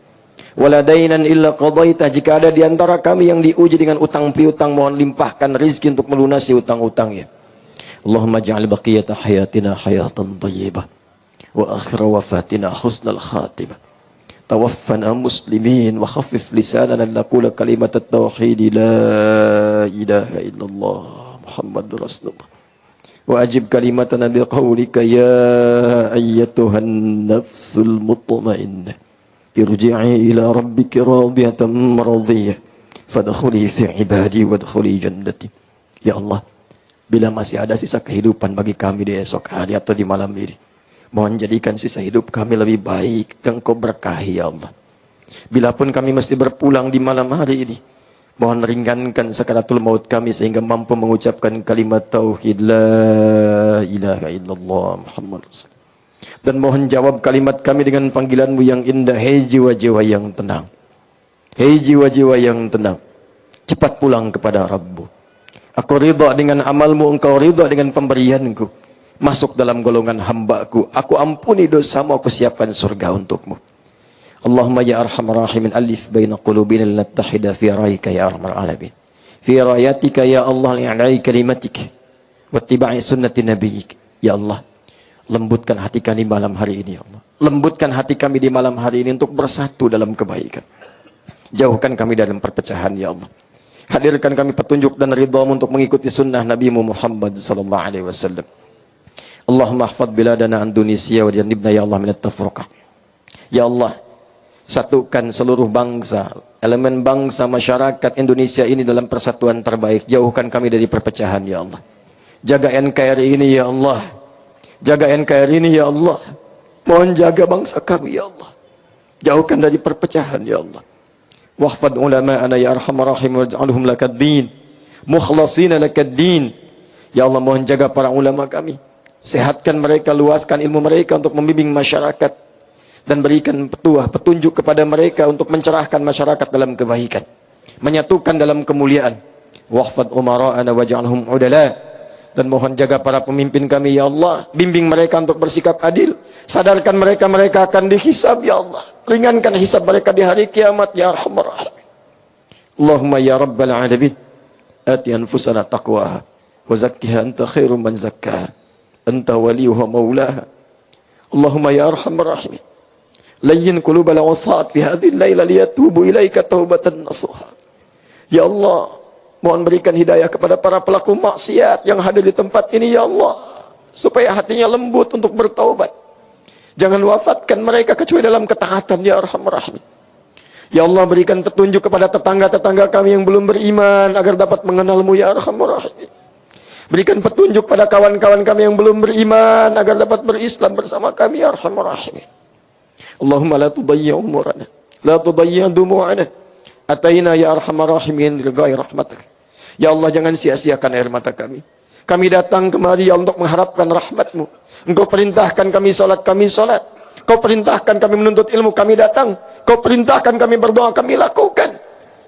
Wala dainan illa qadaitah. Jika ada di antara kami yang diuji dengan utang piutang mohon limpahkan rizki untuk melunasi utang-utangnya. Allahumma ja'al baqiyata hayatina hayatan thayyibah wa akhir wafatina husnal khatimah. Tawaffana muslimin wa khaffif lisanana naqula kalimat at-tauhid la ilaha illallah Muhammadur Rasulullah. Wa ajib kalimatana biqaulika ya ayyatuhan nafsul mutmainnah irji'i ila rabbiki radiyatan maradiyah fadkhuli fi ibadi wadkhuli jannati. Ya Allah, bila masih ada sisa kehidupan bagi kami di esok hari atau di malam ini, mohon jadikan sisa hidup kami lebih baik dan Kau berkahi ya Allah. Bila pun kami mesti berpulang di malam hari ini, mohon ringankan sakaratul maut kami sehingga mampu mengucapkan kalimat tauhid la ilaha illallah Muhammad Rasul. Dan mohon jawab kalimat kami dengan panggilan-Mu yang indah, hei jiwa-jiwa yang tenang. Hei jiwa-jiwa yang tenang, cepat pulang kepada Rabbu. Aku ridha dengan amalmu, Engkau ridha dengan pemberianku. Masuk dalam golongan hamba-Ku. Aku ampuni dosamu, aku siapkan surga untukmu. Allahumma ya arhamar rahimin alif baina qulubina linattahida fi rayika ya arhamar alamin. Fi rayatika ya Allah li'alai kalimatik wattiba'i sunnati nabiyyik. Ya Allah, lembutkan hati kami malam hari ini ya Allah. Lembutkan hati kami di malam hari ini untuk bersatu dalam kebaikan. Jauhkan kami dalam perpecahan ya Allah. Hadirkan kami petunjuk dan ridha-Mu untuk mengikuti sunnah Nabi-Mu Muhammad sallallahu alaihi wasallam. Allahumma ihfadz biladana an Indonesia wa jannibna ya Allah minat tafruqah. Ya Allah, satukan seluruh bangsa, elemen bangsa masyarakat Indonesia ini dalam persatuan terbaik. Jauhkan kami dari perpecahan ya Allah. Jaga NKRI ini ya Allah. Jaga NKRI ini ya Allah. Mohon jaga bangsa kami ya Allah. Jauhkan dari perpecahan ya Allah. Wahfad ulama'ana ya arhamar rahim waj'alhum lakad-din mukhlasina lakad-din. Ya Allah, mohon jaga para ulama kami. Sehatkan mereka, luaskan ilmu mereka untuk membimbing masyarakat dan berikan petunjuk kepada mereka untuk mencerahkan masyarakat dalam kebaikan, menyatukan dalam kemuliaan. Wahfad umara'ana waj'alhum udala. Dan mohon jaga para pemimpin kami ya Allah, bimbing mereka untuk bersikap adil, sadarkan mereka akan dihisab ya Allah, ringankan hisab mereka di hari kiamat ya arhamar rahimin. Allahumma ya rabbal alamin ati anfusana taqwaha wa zakkiha anta khairu man zakkaha anta waliyuha maulaha. Allahumma ya arhamar rahimin layyin qulubal wasat fi hadhihi al-laila liyatubu ilaika taubatan nasuha. Ya Allah, mohon berikan hidayah kepada para pelaku maksiat yang hadir di tempat ini ya Allah, supaya hatinya lembut untuk bertaubat. Jangan wafatkan mereka kecuali dalam ketaatan ya arhamar rahimin. Ya Allah, berikan petunjuk kepada tetangga-tetangga kami yang belum beriman agar dapat mengenal-Mu ya arhamar rahimin. Berikan petunjuk pada kawan-kawan kami yang belum beriman agar dapat berislam bersama kami ya arhamar rahimin. Allahumma la tudayyi umurana, la tudayyi dumu'ana. Ataina ya arhamar rahimin ridai rahmatak. Ya Allah, jangan sia-siakan air mata kami. Kami datang kemari ya untuk mengharapkan rahmat-Mu. Engkau perintahkan kami salat, Kau perintahkan kami menuntut ilmu, kami datang. Kau perintahkan kami berdoa, kami lakukan.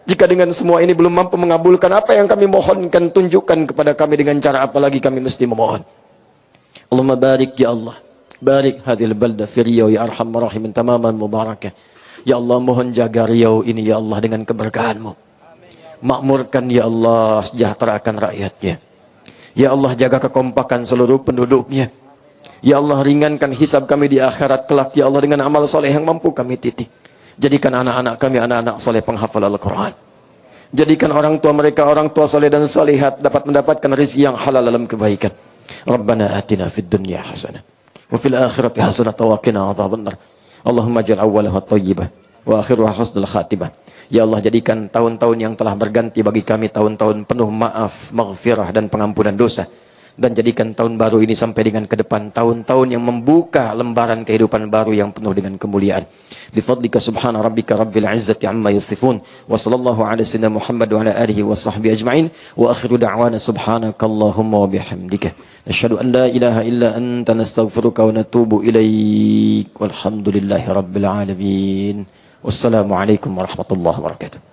Jika dengan semua ini belum mampu mengabulkan apa yang kami mohonkan, tunjukkan kepada kami dengan cara apa lagi kami mesti memohon. Allahumma barik ya Allah. Barik hadhil balda fi Riau ya arhamar rahimin tamaman mubarakah. Ya Allah, mohon jaga Riau ini ya Allah dengan keberkahan-Mu. Makmurkan ya Allah, sejahterakan rakyatnya. Ya Allah, jaga kekompakan seluruh penduduknya. Ya Allah, ringankan hisab kami di akhirat kelak ya Allah dengan amal soleh yang mampu kami titik. Jadikan anak-anak kami anak-anak soleh penghafal Al-Quran. Jadikan orang tua mereka orang tua soleh dan salihat dapat mendapatkan rezeki yang halal dalam kebaikan. Rabbana atina fid dunya hasanah wa fil akhirati hasanah wa qina adzabannar. Allahumma ja'al awwalaha thayyibah wa akhiruha husnul khatimah. Ya Allah, jadikan tahun-tahun yang telah berganti bagi kami tahun-tahun penuh maaf, maghfirah dan pengampunan dosa. Dan jadikan tahun baru ini sampai dengan ke depan tahun-tahun yang membuka lembaran kehidupan baru yang penuh dengan kemuliaan. Bifadlika subhana rabbika rabbil izzati amma yasifun. Wa sallallahu ala sayyidina Muhammad wa ala alihi wa sahbihi ajma'in. Wa akhiru da'wana subhanakallahumma wa bihamdika. Nashhadu an la ilaha illa anta nastaghfiruka wa natubu ilaik. Walhamdulillahi rabbil alamin. Wassalamualaikum warahmatullahi wabarakatuh.